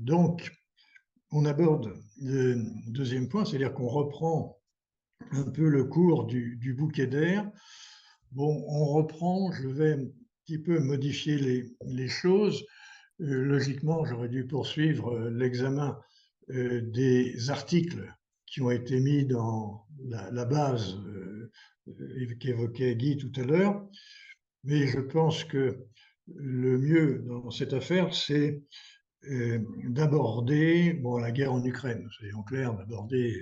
Donc, on aborde le deuxième point, c'est-à-dire qu'on reprend un peu le cours du bouquet d'air. Bon, on reprend, je vais un petit peu modifier les choses. Logiquement, j'aurais dû poursuivre l'examen des articles qui ont été mis dans la base qu'évoquait Guy tout à l'heure. Mais je pense que le mieux dans cette affaire, c'est d'aborder la guerre en Ukraine, soyons clairs, d'aborder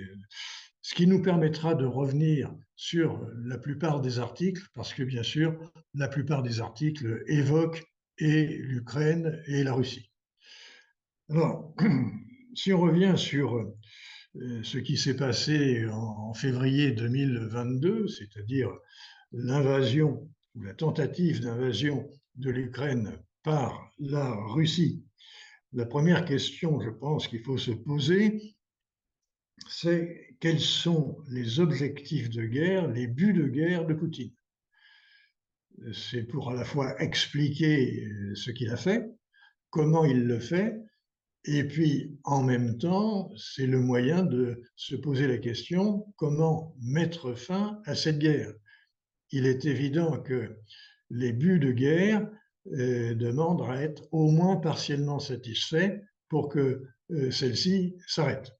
ce qui nous permettra de revenir sur la plupart des articles, parce que bien sûr, la plupart des articles évoquent et l'Ukraine et la Russie. Alors, si on revient sur ce qui s'est passé en février 2022, c'est-à-dire l'invasion ou la tentative d'invasion de l'Ukraine par la Russie, la première question, je pense, qu'il faut se poser, c'est quels sont les objectifs de guerre, les buts de guerre de Poutine. C'est pour à la fois expliquer ce qu'il a fait, comment il le fait, et puis en même temps, c'est le moyen de se poser la question comment mettre fin à cette guerre. Il est évident que les buts de guerre demandent à être au moins partiellement satisfaits pour que celle-ci s'arrête.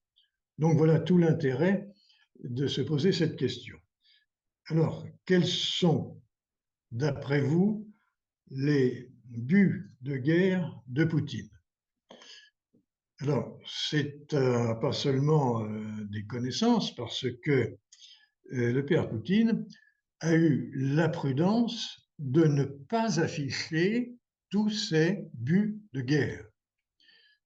Donc voilà tout l'intérêt de se poser cette question. Alors, quels sont, d'après vous, les buts de guerre de Poutine? Alors, c'est pas seulement des connaissances, parce que le père Poutine a eu la prudence de ne pas afficher tous ses buts de guerre.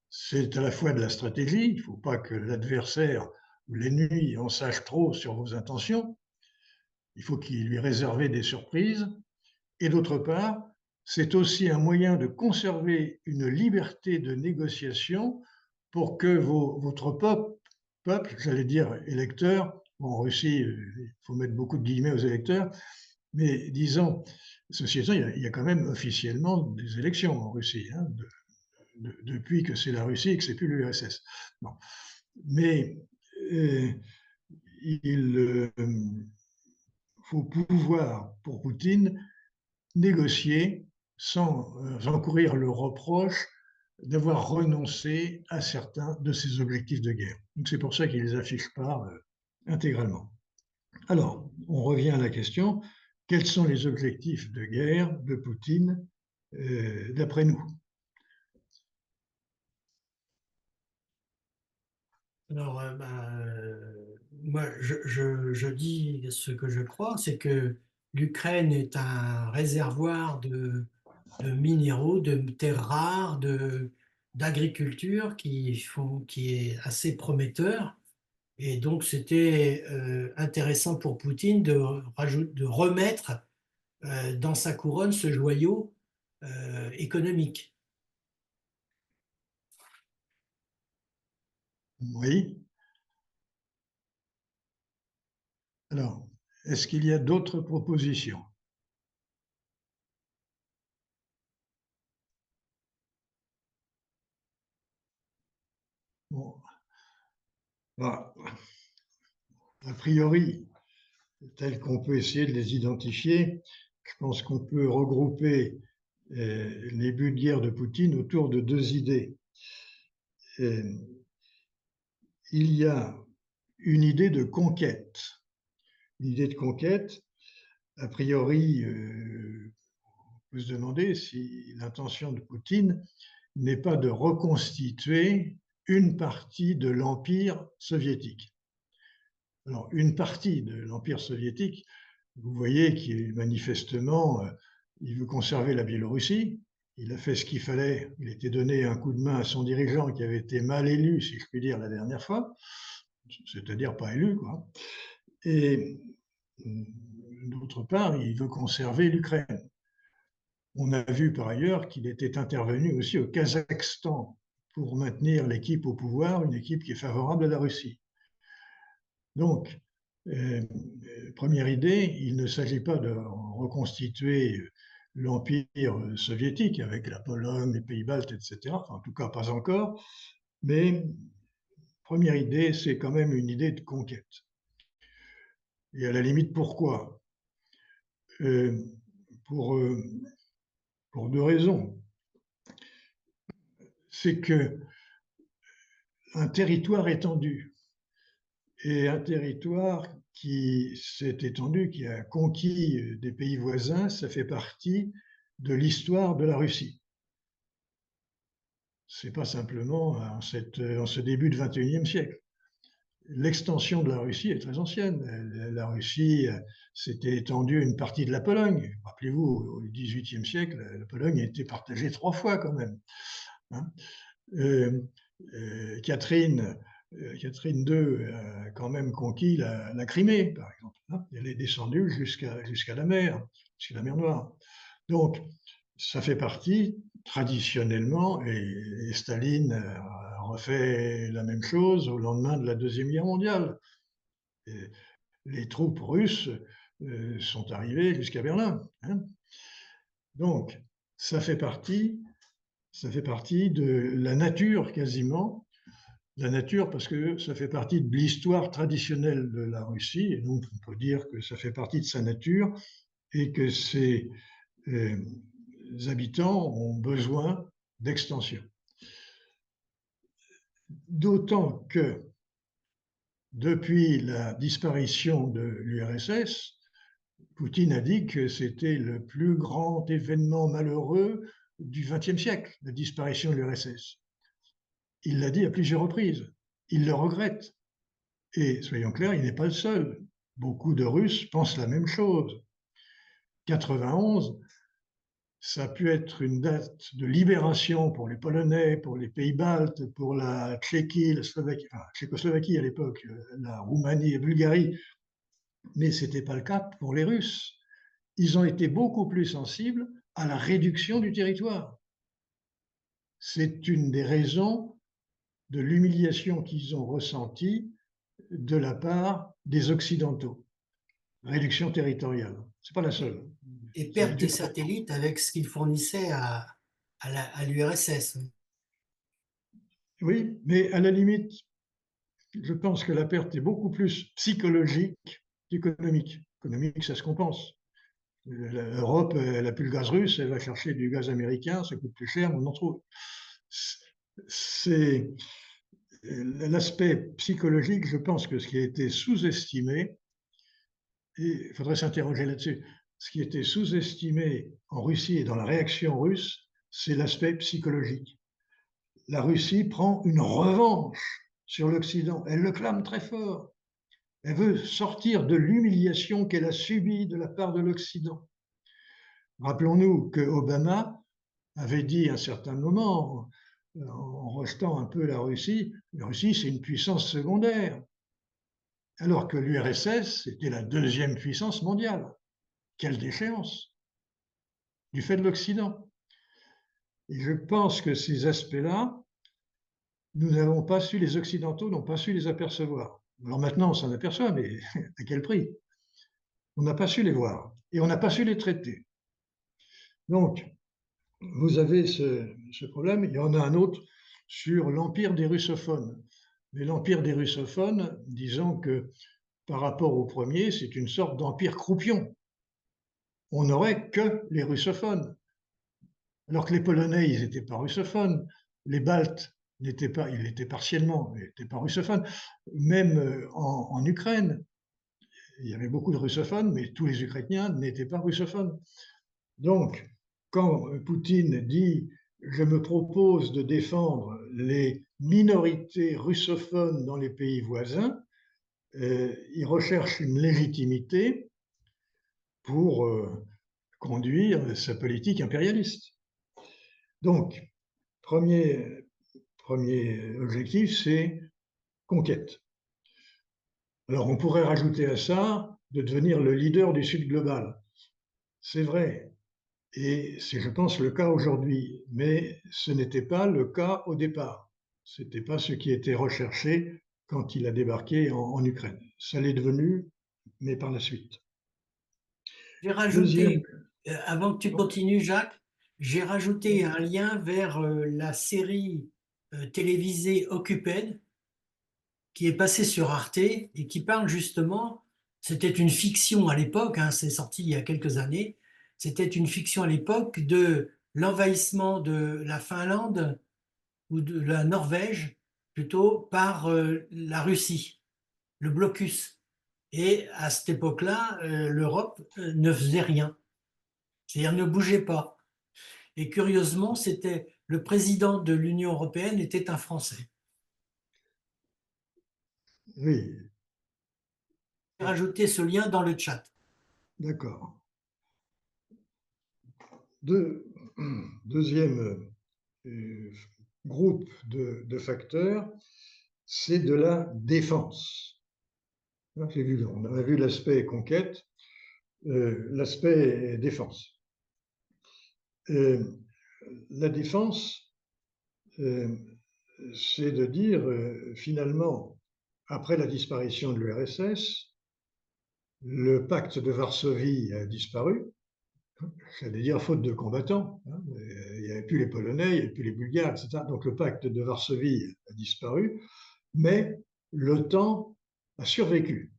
C'est à la fois de la stratégie, il ne faut pas que l'adversaire ou l'ennemi en sache trop sur vos intentions, il faut qu'il lui réserve des surprises, et d'autre part, c'est aussi un moyen de conserver une liberté de négociation pour que votre peuple, j'allais dire électeurs, en Russie, il faut mettre beaucoup de guillemets aux électeurs, mais disons, ceci étant, il y a quand même officiellement des élections en Russie, hein, depuis que c'est la Russie et que c'est plus l'URSS. Bon. Mais il faut pouvoir, pour Poutine, négocier sans encourir le reproche d'avoir renoncé à certains de ses objectifs de guerre. Donc c'est pour ça qu'il ne les affiche pas intégralement. Alors, on revient à la question, quels sont les objectifs de guerre de Poutine d'après nous? Alors, moi, je dis ce que je crois, c'est que l'Ukraine est un réservoir de minéraux, de terres rares, d'agriculture qui est assez prometteur. Et donc, c'était intéressant pour Poutine de remettre dans sa couronne ce joyau économique. Oui. Alors, est-ce qu'il y a d'autres propositions? Bon, voilà. A priori, tels qu'on peut essayer de les identifier, je pense qu'on peut regrouper les buts de guerre de Poutine autour de deux idées. Il y a une idée de conquête. Une idée de conquête, a priori, on peut se demander si l'intention de Poutine n'est pas de reconstituer une partie de l'Empire soviétique. Alors, une partie de l'Empire soviétique, vous voyez qu'il manifestement, il veut conserver la Biélorussie. Il a fait ce qu'il fallait. Il a été donné un coup de main à son dirigeant qui avait été mal élu, si je puis dire, la dernière fois, c'est-à-dire pas élu, quoi. Et d'autre part, il veut conserver l'Ukraine. On a vu par ailleurs qu'il était intervenu aussi au Kazakhstan pour maintenir l'équipe au pouvoir, une équipe qui est favorable à la Russie. Donc, première idée, il ne s'agit pas de reconstituer l'Empire soviétique avec la Pologne, les Pays-Baltes, etc. Enfin, en tout cas, pas encore. Mais première idée, c'est quand même une idée de conquête. Et à la limite, pourquoi? Euh, pour, euh, pour deux raisons. C'est que un territoire étendu et un territoire qui s'est étendu, qui a conquis des pays voisins, ça fait partie de l'histoire de la Russie. C'est pas simplement en ce début du XXIe siècle. L'extension de la Russie est très ancienne. La Russie s'était étendue à une partie de la Pologne. Rappelez-vous, au XVIIIe siècle, la Pologne a été partagée 3 fois quand même. Hein. Euh, Catherine, Catherine II a quand même conquis la Crimée, par exemple. Hein. Elle est descendue jusqu'à la mer, jusqu'à la mer Noire. Donc, ça fait partie, traditionnellement, et Staline a refait la même chose au lendemain de la Deuxième Guerre mondiale. Et les troupes russes sont arrivées jusqu'à Berlin. Hein. Donc, ça fait partie de la nature quasiment, la nature parce que ça fait partie de l'histoire traditionnelle de la Russie, et donc on peut dire que ça fait partie de sa nature et que ses habitants ont besoin d'extension. D'autant que depuis la disparition de l'URSS, Poutine a dit que c'était le plus grand événement malheureux du XXe siècle, la disparition de l'URSS. Il l'a dit à plusieurs reprises. Il le regrette. Et soyons clairs, il n'est pas le seul. Beaucoup de Russes pensent la même chose. 91, ça a pu être une date de libération pour les Polonais, pour les pays baltes, pour la Tchéquie, la Slovaquie, enfin, Tchécoslovaquie à l'époque, la Roumanie et Bulgarie, mais ce n'était pas le cas pour les Russes. Ils ont été beaucoup plus sensibles à la réduction du territoire. C'est une des raisons de l'humiliation qu'ils ont ressentie de la part des Occidentaux. Réduction territoriale. Ce n'est pas la seule. Et perte des satellites avec ce qu'ils fournissaient à l'URSS. Oui, mais à la limite, je pense que la perte est beaucoup plus psychologique qu'économique. Économique, ça se compense. L'Europe, elle n'a plus le gaz russe, elle va chercher du gaz américain, ça coûte plus cher, on en trouve. C'est l'aspect psychologique, je pense que ce qui a été sous-estimé, et il faudrait s'interroger là-dessus, ce qui a été sous-estimé en Russie et dans la réaction russe, c'est l'aspect psychologique. La Russie prend une revanche sur l'Occident. Elle le clame très fort. Elle veut sortir de l'humiliation qu'elle a subie de la part de l'Occident. Rappelons-nous que Obama avait dit à un certain moment, en rejetant un peu la Russie c'est une puissance secondaire, alors que l'URSS était la deuxième puissance mondiale. Quelle déchéance du fait de l'Occident. Et je pense que ces aspects-là, nous n'avons pas su, les Occidentaux n'ont pas su les apercevoir. Alors maintenant, on s'en aperçoit, mais à quel prix? On n'a pas su les voir et on n'a pas su les traiter. Donc, vous avez ce problème. Il y en a un autre sur l'empire des russophones. Mais l'empire des russophones, disons que par rapport au premier, c'est une sorte d'empire croupion. On n'aurait que les russophones. Alors que les Polonais, ils n'étaient pas russophones. Les Baltes n'étaient pas, ils l'étaient partiellement, mais n'étaient pas russophones. Même en Ukraine, il y avait beaucoup de russophones, mais tous les Ukrainiens n'étaient pas russophones. Donc, quand Poutine dit je me propose de défendre les minorités russophones dans les pays voisins, il recherche une légitimité pour conduire sa politique impérialiste. Donc, premier objectif, c'est conquête. Alors, on pourrait rajouter à ça de devenir le leader du Sud global. C'est vrai, et c'est, je pense, le cas aujourd'hui, mais ce n'était pas le cas au départ. Ce n'était pas ce qui était recherché quand il a débarqué en Ukraine. Ça l'est devenu, mais par la suite. J'ai Deuxième, rajouté, avant que tu continues, Jacques, j'ai rajouté un lien vers la série télévisé Occuped qui est passé sur Arte et qui parle justement, c'était une fiction à l'époque, hein, c'est sorti il y a quelques années, c'était une fiction à l'époque de l'envahissement de la Finlande ou de la Norvège plutôt par la Russie, le blocus. Et à cette époque-là, l'Europe ne faisait rien, c'est-à-dire ne bougeait pas. Et curieusement, c'était le président de l'Union européenne était un Français. Oui, J'ai rajouté ce lien dans le chat. d'accord. Deuxième groupe de facteurs, c'est de la défense. On a vu l'aspect conquête, l'aspect défense. La défense, c'est de dire, finalement, après la disparition de l'URSS, le pacte de Varsovie a disparu, j'allais dire faute de combattants. Hein. Il n'y avait plus les Polonais, il n'y avait plus les Bulgares, etc. Donc le pacte de Varsovie a disparu, mais l'OTAN a survécu.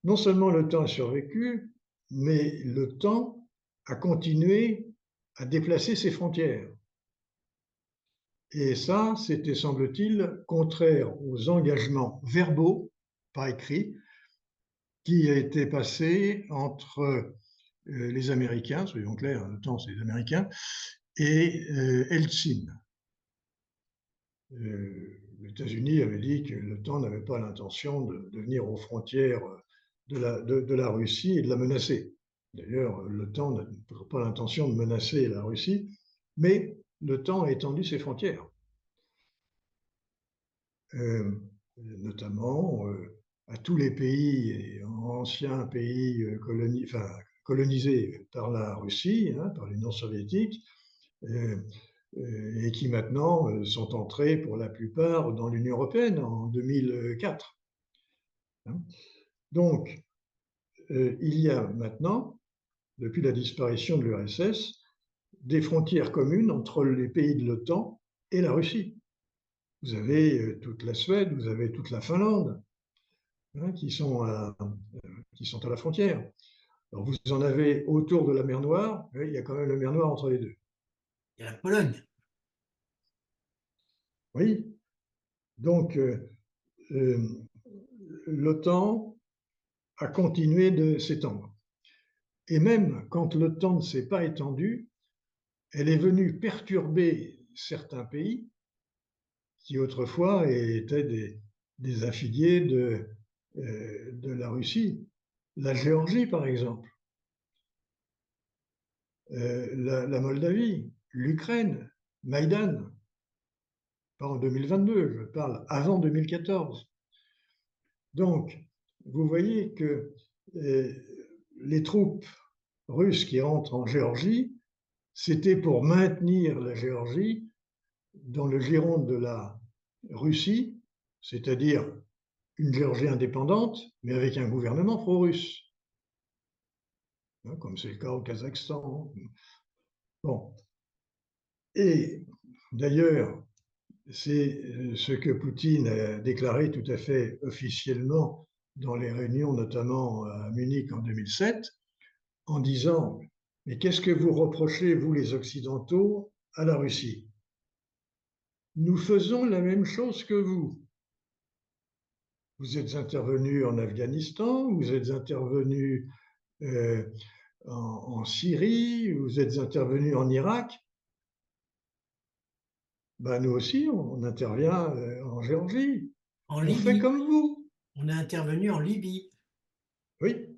Non seulement l'OTAN a survécu, mais l'OTAN a continué à déplacer ses frontières. Et ça, c'était, semble-t-il, contraire aux engagements verbaux, par écrit, qui a été passé entre les Américains, soyons clairs, l'OTAN c'est les Américains, et Eltsine. Les États-Unis avaient dit que l'OTAN n'avait pas l'intention de venir aux frontières de la Russie et de la menacer. D'ailleurs, l'OTAN n'a pas l'intention de menacer la Russie, mais l'OTAN a étendu ses frontières. Notamment à tous les pays, anciens pays colonisés par la Russie, hein, par l'Union soviétique, et qui maintenant sont entrés pour la plupart dans l'Union européenne en 2004. Hein. Donc, il y a maintenant, depuis la disparition de l'URSS, des frontières communes entre les pays de l'OTAN et la Russie. Vous avez toute la Suède, vous avez toute la Finlande, hein, qui sont à la frontière. Alors vous en avez autour de la mer Noire, mais il y a quand même la mer Noire entre les deux. Il y a la Pologne. Oui, donc l'OTAN a continué de s'étendre. Et même quand l'OTAN ne s'est pas étendue, elle est venue perturber certains pays qui autrefois étaient des affiliés de la Russie. La Géorgie, par exemple, la Moldavie, l'Ukraine, Maïdan, pas en 2022, je parle avant 2014. Donc, vous voyez que les troupes russes qui rentrent en Géorgie, c'était pour maintenir la Géorgie dans le giron de la Russie, c'est-à-dire une Géorgie indépendante, mais avec un gouvernement pro-russe, hein, comme c'est le cas au Kazakhstan. Bon. Et d'ailleurs, c'est ce que Poutine a déclaré tout à fait officiellement dans les réunions, notamment à Munich en 2007, en disant « Mais qu'est-ce que vous reprochez, vous les Occidentaux, à la Russie ? Nous faisons la même chose que vous. Vous êtes intervenus en Afghanistan, vous êtes intervenus en Syrie, vous êtes intervenus en Irak. Ben, nous aussi, on intervient en Géorgie. En On fait Libye. comme vous. » On a intervenu en Libye. Oui,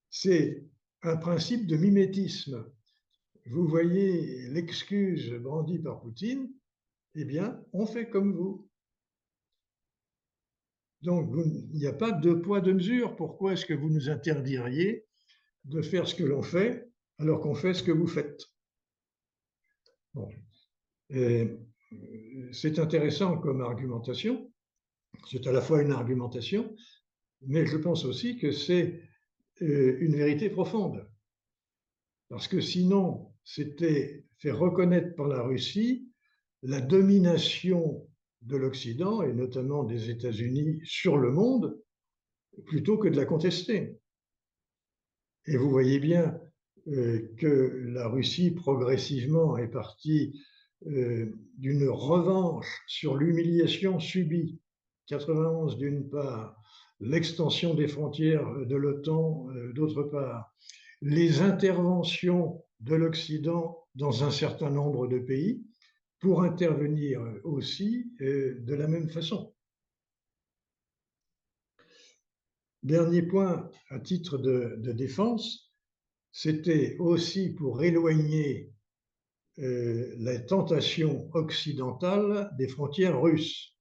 c'est un principe de mimétisme. Vous voyez l'excuse brandie par Poutine, eh bien, on fait comme vous. Donc, il n'y a pas de poids, de mesure. Pourquoi est-ce que vous nous interdiriez de faire ce que l'on fait alors qu'on fait ce que vous faites? Bon. C'est intéressant comme argumentation. C'est à la fois une argumentation, mais je pense aussi que c'est une vérité profonde. Parce que sinon, c'était fait reconnaître par la Russie la domination de l'Occident, et notamment des États-Unis, sur le monde, plutôt que de la contester. Et vous voyez bien que la Russie, progressivement, est partie d'une revanche sur l'humiliation subie. 91 d'une part, l'extension des frontières de l'OTAN d'autre part, les interventions de l'Occident dans un certain nombre de pays pour intervenir aussi de la même façon. Dernier point, à titre de défense, c'était aussi pour éloigner la tentation occidentale des frontières russes.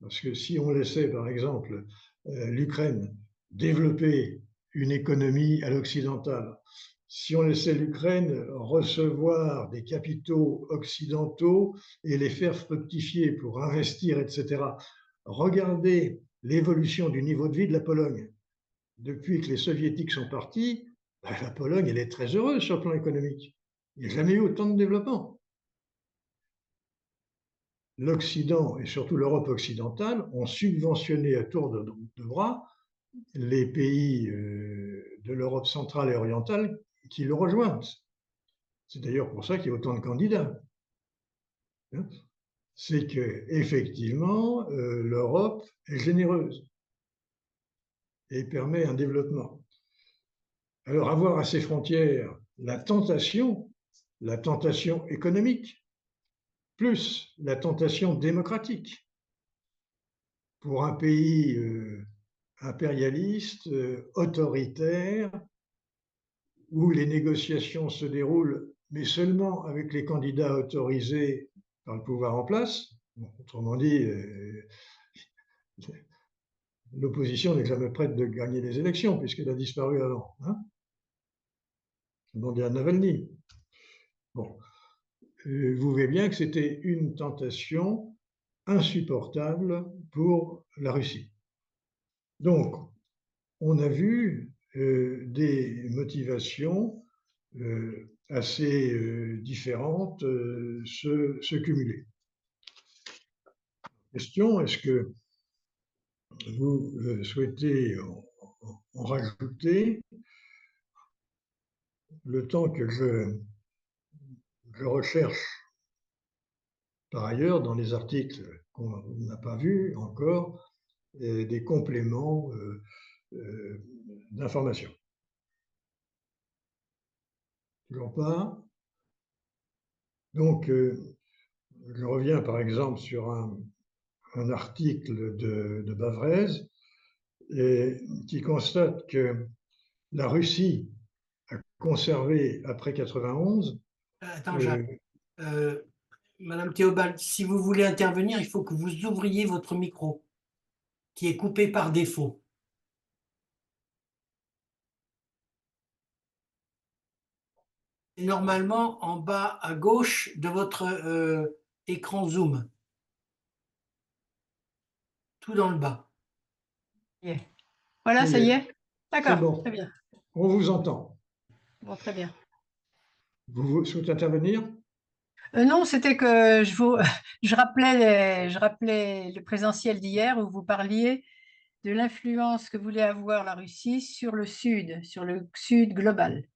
Parce que si on laissait, par exemple, l'Ukraine développer une économie à l'occidentale, si on laissait l'Ukraine recevoir des capitaux occidentaux et les faire fructifier pour investir, etc., regardez l'évolution du niveau de vie de la Pologne. Depuis que les soviétiques sont partis, la Pologne, elle est très heureuse sur le plan économique. Il n'y a jamais eu autant de développement. L'Occident et surtout l'Europe occidentale ont subventionné à tour de bras les pays de l'Europe centrale et orientale qui le rejoignent. C'est d'ailleurs pour ça qu'il y a autant de candidats. C'est qu'effectivement, l'Europe est généreuse et permet un développement. Alors avoir à ses frontières la tentation économique, plus la tentation démocratique pour un pays impérialiste, autoritaire, où les négociations se déroulent, mais seulement avec les candidats autorisés par le pouvoir en place. Autrement dit, l'opposition n'est jamais prête de gagner les élections, puisqu'elle a disparu avant. Hein, demandez à Navalny. Bon, vous voyez bien que c'était une tentation insupportable pour la Russie. Donc, on a vu des motivations assez différentes se cumuler. Question, est-ce que vous souhaitez en rajouter le temps que je recherche par ailleurs dans les articles qu'on n'a pas vus encore des compléments d'information. Toujours pas. Donc, je reviens par exemple sur un article de Bavrez qui constate que la Russie a conservé après 91. Attends, Jacques. Madame Théobald, si vous voulez intervenir, il faut que vous ouvriez votre micro, qui est coupé par défaut. Et normalement, en bas à gauche de votre écran Zoom. Tout dans le bas. Yeah. Voilà, ça y est. C'est D'accord, bon. très bien. On vous entend. Bon, très bien. Vous souhaitez intervenir? Non, c'était que je rappelais le présentiel d'hier où vous parliez de l'influence que voulait avoir la Russie sur le Sud global.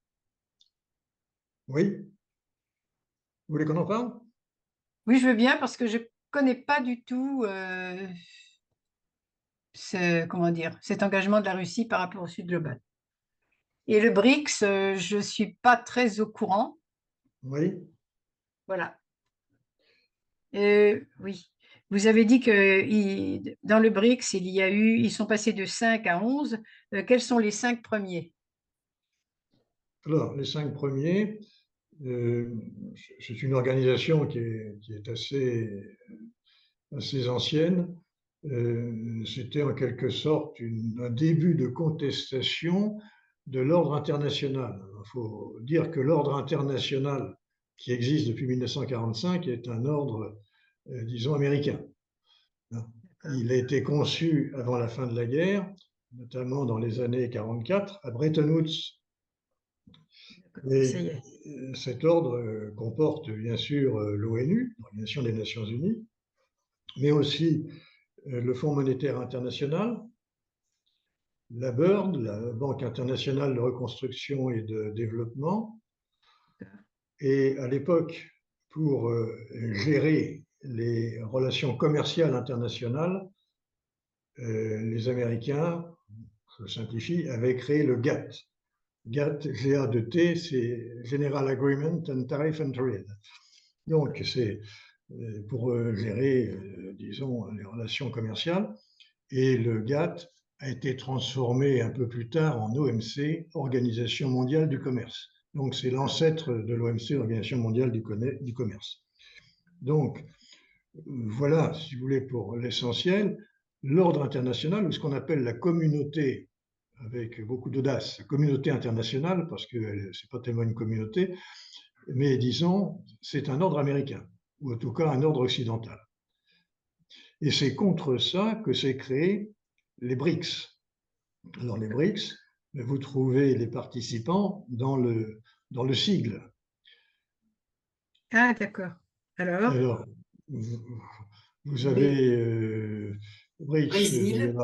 Oui. Vous voulez qu'on en parle? Oui, je veux bien parce que je ne connais pas du tout comment dire, cet engagement de la Russie par rapport au Sud global. Et le BRICS, je ne suis pas très au courant. Oui. Voilà. Oui. Vous avez dit que dans le BRICS, ils sont passés de 5 à 11. Quels sont les 5 premiers? Alors, les 5 premiers, c'est une organisation qui est assez ancienne. C'était en quelque sorte un début de contestation de l'ordre international. Il faut dire que l'ordre international qui existe depuis 1945 est un ordre, disons, américain. Il a été conçu avant la fin de la guerre, notamment dans les années 44, à Bretton Woods. Ça y Et est. cet ordre comporte bien sûr l'ONU, l'Organisation des Nations Unies, mais aussi le Fonds monétaire international, la BIRD, la Banque internationale de reconstruction et de développement, et à l'époque, pour gérer les relations commerciales internationales, les Américains, je simplifie, avaient créé le GATT. GATT, G-A-T, c'est General Agreement on Tariff and Trade. Donc, c'est pour gérer, disons, les relations commerciales. Et le GATT a été transformé un peu plus tard en OMC, Organisation mondiale du commerce. Donc, c'est l'ancêtre de l'OMC, Organisation mondiale du commerce. Donc, voilà, si vous voulez, pour l'essentiel, l'ordre international, ou ce qu'on appelle la communauté, avec beaucoup d'audace, la communauté internationale, parce que ce n'est pas tellement une communauté, mais disons, c'est un ordre américain, ou en tout cas un ordre occidental. Et c'est contre ça que s'est créé les BRICS. Alors les BRICS, vous trouvez les participants dans le sigle. Ah, d'accord. Alors, vous avez BRICS, Brésil,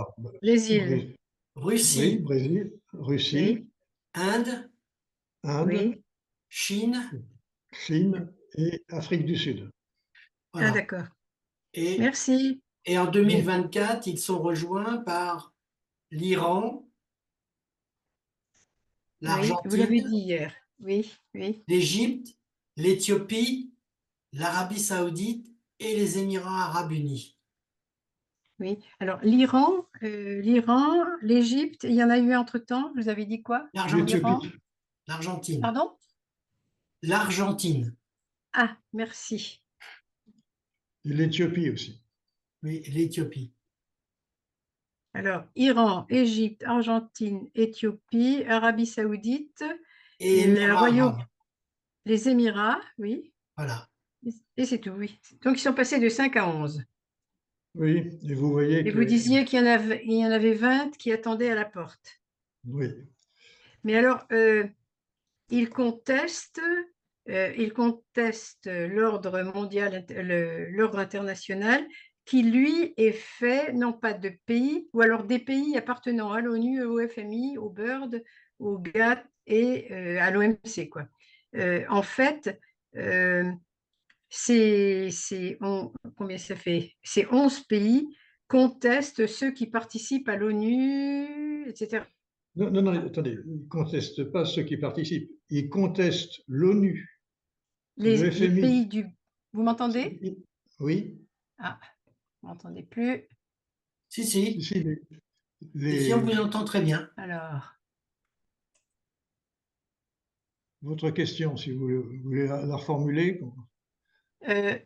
les îles. oui, Russie, Brésil, Russie, Oui, Inde, Inde, oui. Chine, Chine et Afrique du Sud. Ah, voilà. d'accord. Et, Merci. et en Donc, 2024, ils sont rejoints par l'Iran, Oui, vous l'avez l'Argentine, dit hier. Oui, oui, l'Égypte, l'Éthiopie, l'Arabie Saoudite et les Émirats Arabes Unis. oui. Alors, l'Iran, l'Égypte, il y en a eu entre-temps. Vous avez dit quoi? L'Argentine, L'Iran, l'Éthiopie, l'Argentine, pardon? l'Argentine, Ah, merci. et l'Éthiopie aussi. oui, l'Éthiopie. Alors, Iran, Égypte, Argentine, Éthiopie, Arabie Saoudite, Et le Émirats Royaume, Arabes. les Émirats, oui. Voilà. Et c'est tout, oui. Donc, ils sont passés de 5 à 11. Oui, et vous voyez Et vous que, disiez qu'il y en avait 20 qui attendaient à la porte. oui, Mais alors, ils contestent l'ordre mondial, l'ordre international, qui lui est fait non pas de pays, ou alors des pays appartenant à l'ONU, au FMI, au BIRD, au GATT et à l'OMC, quoi. En fait, euh, combien ça fait? Ces 11 pays contestent ceux qui participent à l'ONU, etc. non, non, non, attendez, ils ne contestent pas ceux qui participent, ils contestent l'ONU, le Les pays FMI. du... Vous m'entendez? Oui, Ah, vous m'entendez plus. Si, si, si. si, Si, on les- vous entend très bien. Alors, votre question, si vous voulez la reformuler. je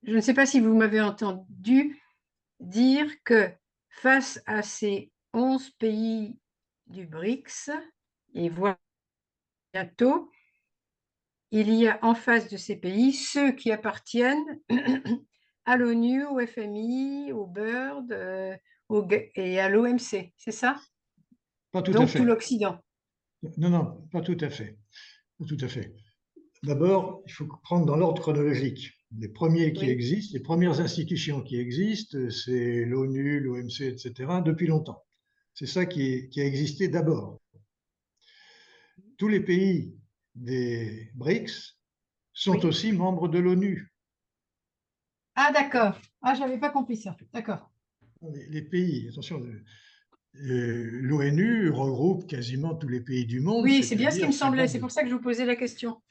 ne sais pas si vous m'avez entendu dire que face à ces 11 pays du BRICS, et voilà bientôt, il y a en face de ces pays ceux qui appartiennent à l'ONU, au FMI, au BIRD et à l'OMC, c'est ça? Pas tout à Donc tout fait. l'Occident. Non, non, pas tout à fait. Pas tout à fait. D'abord, il faut prendre dans l'ordre chronologique. Les premiers qui Oui, existent, les premières institutions qui existent, c'est l'ONU, l'OMC, etc., depuis longtemps. C'est ça qui a existé d'abord. Tous les pays des BRICS sont oui. aussi membres de l'ONU. Ah, d'accord. Ah, je n'avais pas compris ça. D'accord. Les pays, attention, l'ONU regroupe quasiment tous les pays du monde, Oui, c'est bien ce qui c'est-à-dire me ça semblait. va C'est pour ça que je vous posais la question.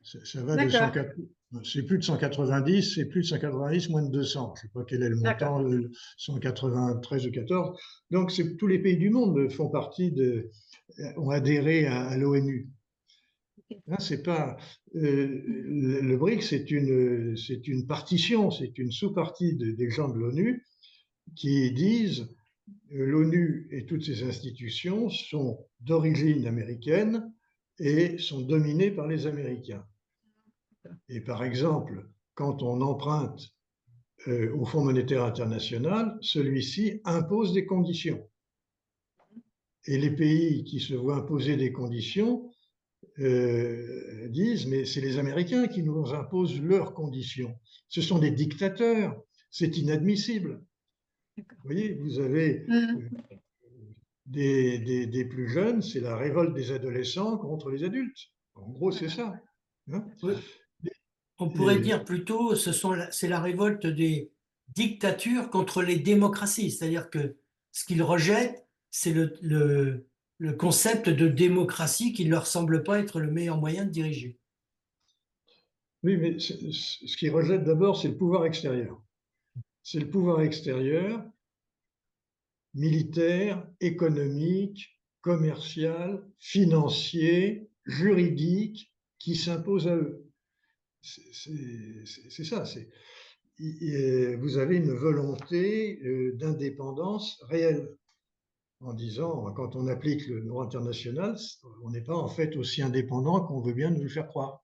ça va de D'accord, 104, c'est plus de 190, c'est plus de 190, moins de 200. Je ne sais pas quel est le d'accord. montant, 193 ou 14. Donc, tous les pays du monde font partie ont adhéré à l'ONU. Hein, c'est pas, le BRICS, c'est une partition, c'est une sous-partie des gens de l'ONU qui disent l'ONU et toutes ses institutions sont d'origine américaine et sont dominées par les Américains. Et par exemple, quand on emprunte au Fonds monétaire international, celui-ci impose des conditions. Et les pays qui se voient imposer des conditions disent, mais c'est les Américains qui nous imposent leurs conditions. Ce sont des dictateurs, c'est inadmissible. Vous voyez, vous avez des plus jeunes, c'est la révolte des adolescents contre les adultes. En gros, c'est ça. Hein. Oui. On pourrait dire plutôt, c'est la révolte des dictatures contre les démocraties. C'est-à-dire que ce qu'ils rejettent, c'est le concept de démocratie qui ne leur semble pas être le meilleur moyen de diriger. Oui, mais ce qu'ils rejettent d'abord, c'est le pouvoir extérieur. C'est le pouvoir extérieur, militaire, économique, commercial, financier, juridique, qui s'impose à eux. C'est ça. Vous avez une volonté d'indépendance réelle. En disant, quand on applique le droit international, on n'est pas en fait aussi indépendant qu'on veut bien nous le faire croire.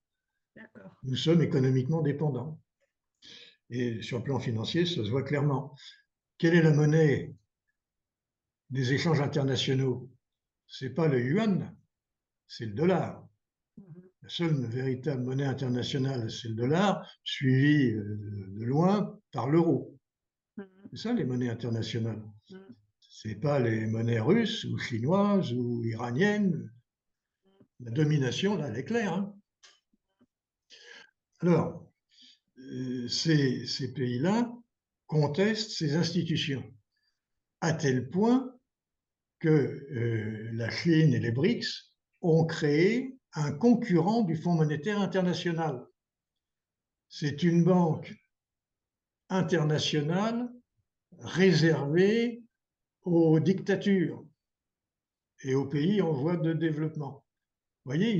Nous sommes économiquement dépendants. Et sur le plan financier, ça se voit clairement. Quelle est la monnaie des échanges internationaux? Ce n'est pas le yuan, c'est le dollar. La seule véritable monnaie internationale, c'est le dollar, suivi de loin par l'euro. C'est ça les monnaies internationales. Ce n'est pas les monnaies russes ou chinoises ou iraniennes. La domination, là, elle est claire. Hein. Alors, ces pays-là contestent ces institutions, à tel point que la Chine et les BRICS ont créé un concurrent du Fonds monétaire international. C'est une banque internationale réservée aux dictatures et aux pays en voie de développement. Vous voyez,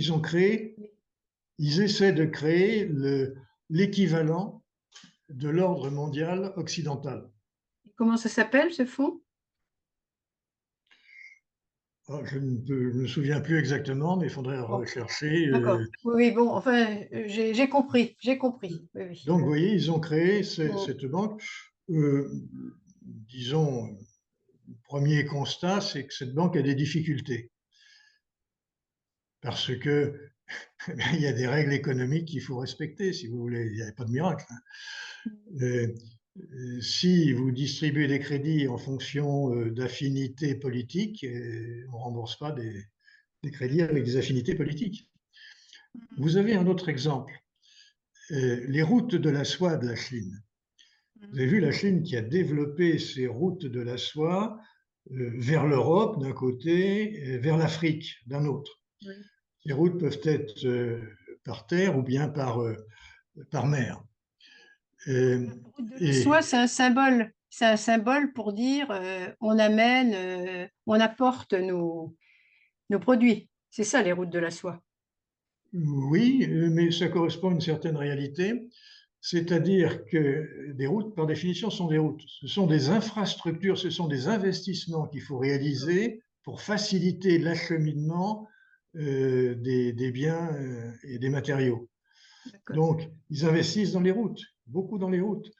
ils essaient de créer l'équivalent de l'ordre mondial occidental. Comment ça s'appelle, ce fonds? Je ne me souviens plus exactement, mais il faudrait rechercher. D'accord. Oui, bon, enfin, j'ai compris, j'ai compris. Oui. Donc, vous voyez, ils ont créé cette banque. Disons, le premier constat, c'est que cette banque a des difficultés. Parce que il y a des règles économiques qu'il faut respecter, si vous voulez. Il n'y a pas de miracle. Si vous distribuez des crédits en fonction d'affinités politiques, on ne rembourse pas des crédits avec des affinités politiques. Vous avez un autre exemple, les routes de la soie de la Chine. Vous avez vu la Chine qui a développé ses routes de la soie vers l'Europe d'un côté et vers l'Afrique d'un autre. Ces routes peuvent être par terre ou bien par mer. La route de la soie, c'est un symbole. C'est un symbole pour dire on amène, on apporte nos produits. C'est ça, les routes de la soie. Oui, mais ça correspond à une certaine réalité. C'est-à-dire que des routes, par définition, sont des routes. Ce sont des infrastructures, ce sont des investissements qu'il faut réaliser pour faciliter l'acheminement des biens et des matériaux. Donc, ils investissent dans les routes, beaucoup dans les routes.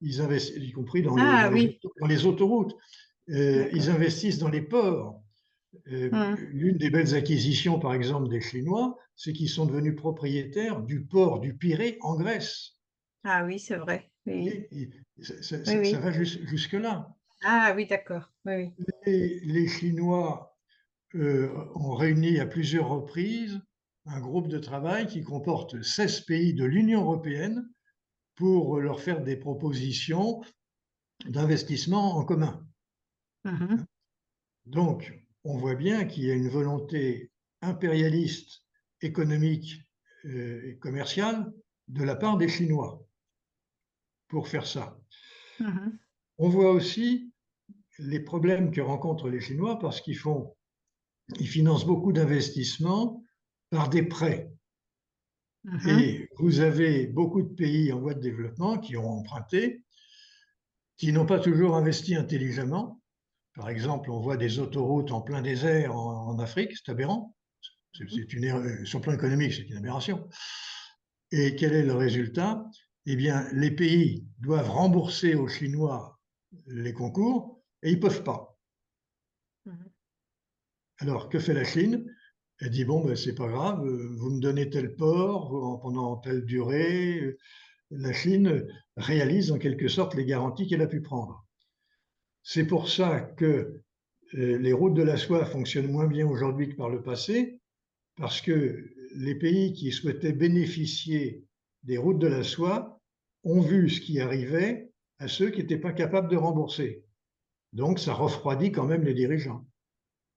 Ils investissent, y compris dans les autoroutes. Ils investissent dans les ports. L'une des belles acquisitions, par exemple, des Chinois, c'est qu'ils sont devenus propriétaires du port du Pirée en Grèce. Ah oui, c'est vrai. Oui. Ça va jusque-là. Ah oui, d'accord. Oui. Les Chinois ont réuni à plusieurs reprises un groupe de travail qui comporte 16 pays de l'Union européenne pour leur faire des propositions d'investissement en commun. Donc, on voit bien qu'il y a une volonté impérialiste, économique et commerciale de la part des Chinois pour faire ça. On voit aussi les problèmes que rencontrent les Chinois parce qu'ils financent beaucoup d'investissements par des prêts. Et vous avez beaucoup de pays en voie de développement qui ont emprunté, qui n'ont pas toujours investi intelligemment. Par exemple, on voit des autoroutes en plein désert en Afrique, c'est aberrant. Sur le plan économique, c'est une aberration. Et quel est le résultat? Eh bien, les pays doivent rembourser aux Chinois les concours et ils ne peuvent pas. Alors, que fait la Chine? Elle dit, bon, ben, c'est pas grave, vous me donnez tel port pendant telle durée. La Chine réalise en quelque sorte les garanties qu'elle a pu prendre. C'est pour ça que les routes de la soie fonctionnent moins bien aujourd'hui que par le passé, parce que les pays qui souhaitaient bénéficier des routes de la soie ont vu ce qui arrivait à ceux qui n'étaient pas capables de rembourser. Donc, ça refroidit quand même les dirigeants.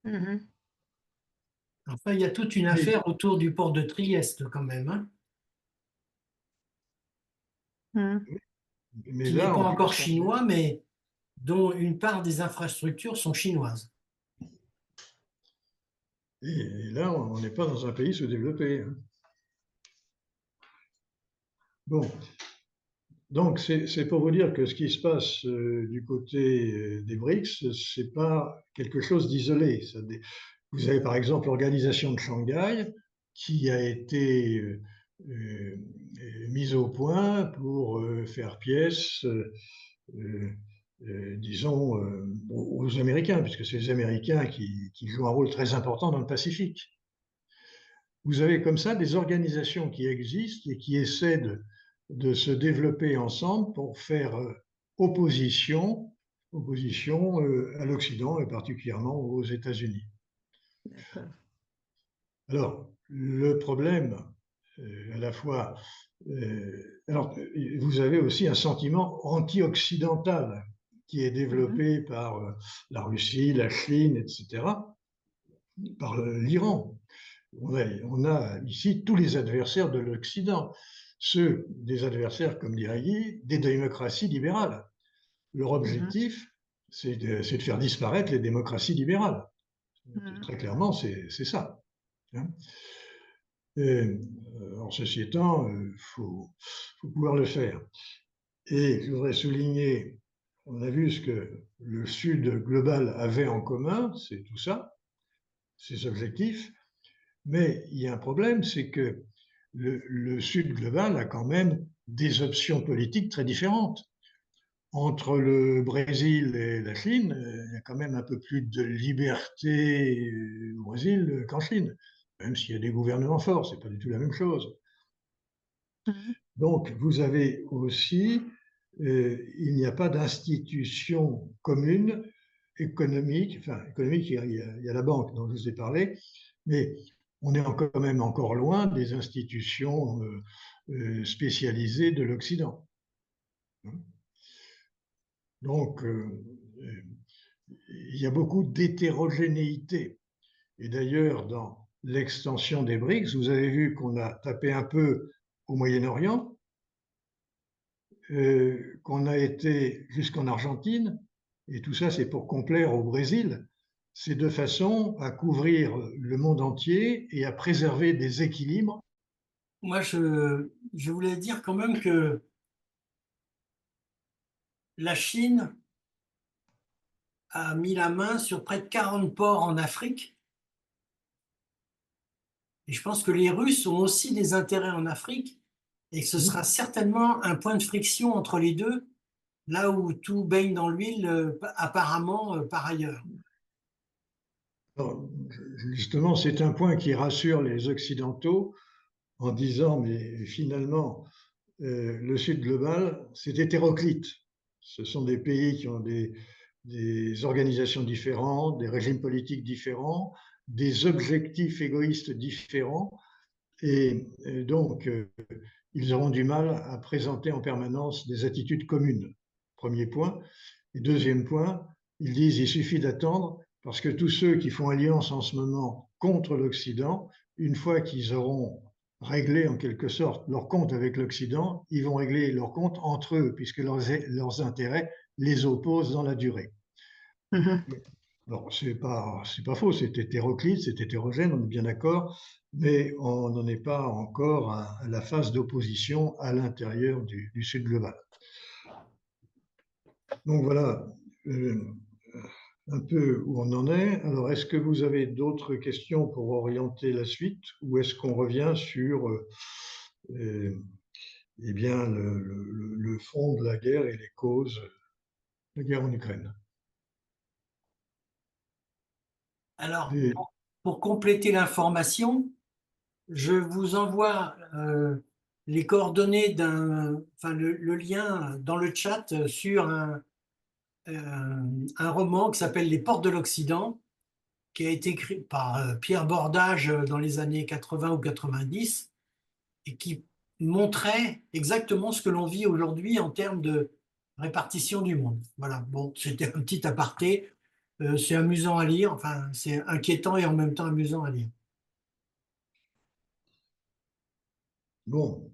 Mhm. Enfin, il y a toute une Mais, affaire autour du port de Trieste quand même, hein, Mhm. mais qui n'est là, pas en encore plus, chinois, mais dont une part des infrastructures sont chinoises. et là, on n'est pas dans un pays sous-développé. Hein. Bon, donc c'est pour vous dire que ce qui se passe du côté des BRICS, c'est pas quelque chose d'isolé. Vous avez par exemple l'organisation de Shanghai qui a été euh, mise au point pour faire pièce, disons, aux Américains, puisque c'est les Américains qui jouent un rôle très important dans le Pacifique. Vous avez comme ça des organisations qui existent et qui essaient de se développer ensemble pour faire opposition à l'Occident et particulièrement aux États-Unis. D'accord. Alors, le problème, à la fois, alors, vous avez aussi un sentiment anti-occidental qui est Mhm. développé par la Russie, la Chine, etc., par l'Iran. On a ici tous les adversaires de l'Occident, ceux des adversaires, comme dirait Guy, des démocraties libérales. Leur Mhm. objectif, c'est de faire disparaître les démocraties libérales. Mhm. Très clairement, c'est ça. Hein. Et, en ceci étant, faut pouvoir le faire. Et je voudrais souligner, on a vu ce que le Sud global avait en commun, c'est tout ça, ses objectifs, mais il y a un problème, c'est que le Sud global a quand même des options politiques très différentes. Entre le Brésil et la Chine, il y a quand même un peu plus de liberté au Brésil qu'en Chine, même s'il y a des gouvernements forts, c'est pas du tout la même chose. Mhm. Donc, vous avez aussi, il n'y a pas d'institution commune économique, enfin économique, il y a la banque dont je vous ai parlé, mais on est quand même encore loin des institutions spécialisées de l'Occident. Donc, il y a beaucoup d'hétérogénéité. Et d'ailleurs, dans l'extension des BRICS, vous avez vu qu'on a tapé un peu au Moyen-Orient, qu'on a été jusqu'en Argentine, et tout ça c'est pour complaire au Brésil, c'est de façon à couvrir le monde entier et à préserver des équilibres. Moi, je voulais dire quand même que la Chine a mis la main sur près de 40 ports en Afrique. Et je pense que les Russes ont aussi des intérêts en Afrique et que ce sera certainement un point de friction entre les deux, là où tout baigne dans l'huile, apparemment par ailleurs. Alors, justement, c'est un point qui rassure les Occidentaux en disant, mais finalement, le Sud global, c'est hétéroclite. Ce sont des pays qui ont des organisations différentes, des régimes politiques différents, des objectifs égoïstes différents, et donc ils auront du mal à présenter en permanence des attitudes communes. Premier point. Et deuxième point, ils disent il suffit d'attendre parce que tous ceux qui font alliance en ce moment contre l'Occident, une fois qu'ils auront réglé en quelque sorte leur compte avec l'Occident, ils vont régler leur compte entre eux puisque leurs intérêts les opposent dans la durée. Mhm. Alors, c'est pas faux, c'est hétéroclite, c'est hétérogène, on est bien d'accord, mais on n'en est pas encore à la phase d'opposition à l'intérieur du Sud global. Donc voilà un peu où on en est. Alors, est-ce que vous avez d'autres questions pour orienter la suite ou est-ce qu'on revient sur eh bien, le fond de la guerre et les causes de la guerre en Ukraine? Alors, Et- pour compléter l'information, je vous envoie les coordonnées enfin le lien dans le chat sur un roman qui s'appelle Les Portes de l'Occident, qui a été écrit par Pierre Bordage dans les années 80 ou 90 et qui montrait exactement ce que l'on vit aujourd'hui en termes de répartition du monde. Voilà, bon, c'était un petit aparté. C'est amusant à lire, enfin, c'est inquiétant et en même temps amusant à lire. Bon,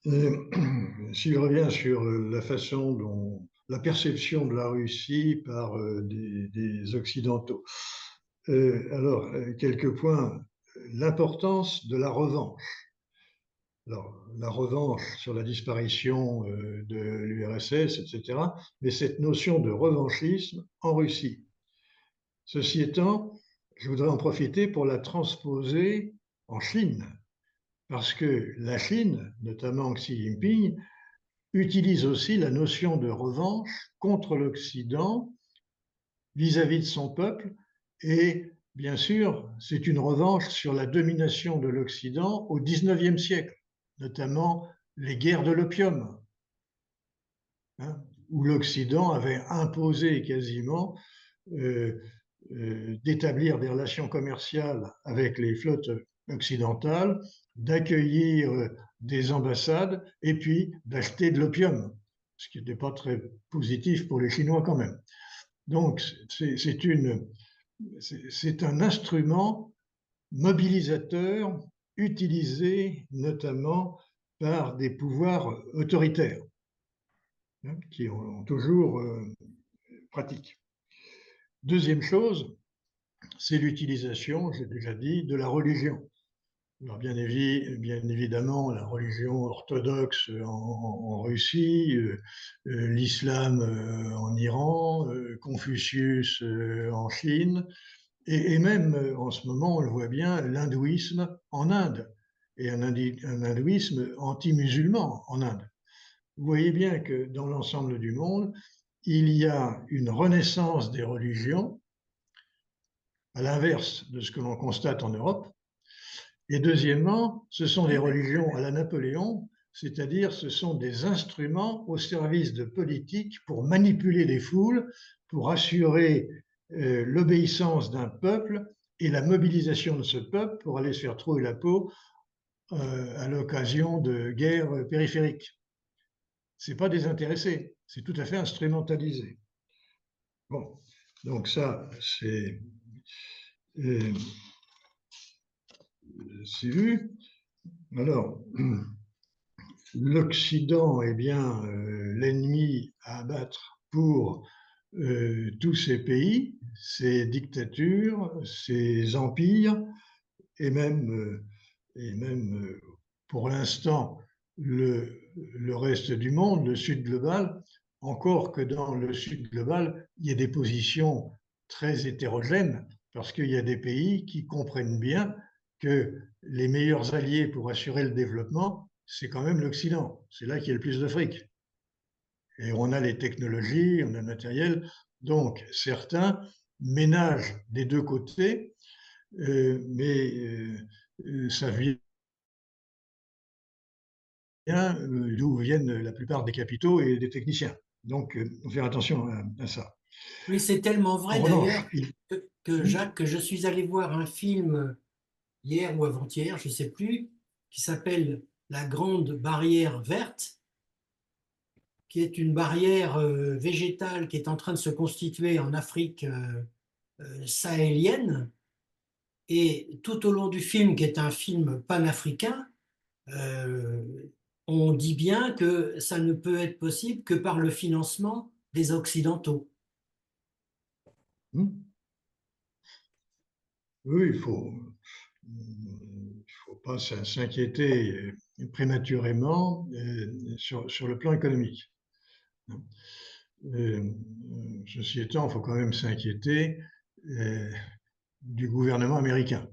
si je reviens sur la façon dont la perception de la Russie par des Occidentaux. Alors, quelques points. L'importance de la revanche. Alors, la revanche sur la disparition de l'URSS, etc., mais cette notion de revanchisme en Russie. Ceci étant, je voudrais en profiter pour la transposer en Chine, parce que la Chine, notamment Xi Jinping, utilise aussi la notion de revanche contre l'Occident vis-à-vis de son peuple, et bien sûr, c'est une revanche sur la domination de l'Occident au XIXe siècle, notamment les guerres de l'opium, hein, où l'Occident avait imposé quasiment d'établir des relations commerciales avec les flottes occidentales, d'accueillir des ambassades et puis d'acheter de l'opium, ce qui n'était pas très positif pour les Chinois quand même. Donc c'est un instrument mobilisateur utilisé notamment par des pouvoirs autoritaires, hein, qui ont toujours pratique. Deuxième chose, c'est l'utilisation, j'ai déjà dit, de la religion. Alors bien évidemment, la religion orthodoxe en Russie, l'islam en Iran, Confucius en Chine, et même en ce moment, on le voit bien, l'hindouisme en Inde, et un hindouisme anti-musulman en Inde. Vous voyez bien que dans l'ensemble du monde, il y a une renaissance des religions, à l'inverse de ce que l'on constate en Europe. Et deuxièmement, ce sont des religions à la Napoléon, c'est-à-dire ce sont des instruments au service de politiques pour manipuler les foules, pour assurer l'obéissance d'un peuple et la mobilisation de ce peuple pour aller se faire trouer la peau à l'occasion de guerres périphériques. Ce n'est pas désintéressé, c'est tout à fait instrumentalisé. Bon, donc ça, c'est vu. Alors, l'Occident est bien l'ennemi à abattre pour tous ces pays, ces dictatures, ces empires, et même pour l'instant, le reste du monde, le Sud global, encore que dans le Sud global, il y a des positions très hétérogènes, parce qu'il y a des pays qui comprennent bien que les meilleurs alliés pour assurer le développement, c'est quand même l'Occident. C'est là qu'il y a le plus de fric. Et on a les technologies, on a le matériel. Donc, certains ménagent des deux côtés, mais ça vient d'où viennent la plupart des capitaux et des techniciens. Donc, il faut faire attention à ça. Oui, c'est tellement vrai En d'ailleurs revanche, que Jacques, que je suis allé voir un film hier ou avant-hier, je ne sais plus, qui s'appelle La Grande Barrière Verte, qui est une barrière végétale qui est en train de se constituer en Afrique sahélienne. Et tout au long du film, qui est un film panafricain, euh, on dit bien que ça ne peut être possible que par le financement des Occidentaux. oui, faut pas s'inquiéter prématurément sur le plan économique. Ceci étant, il faut quand même s'inquiéter du gouvernement américain.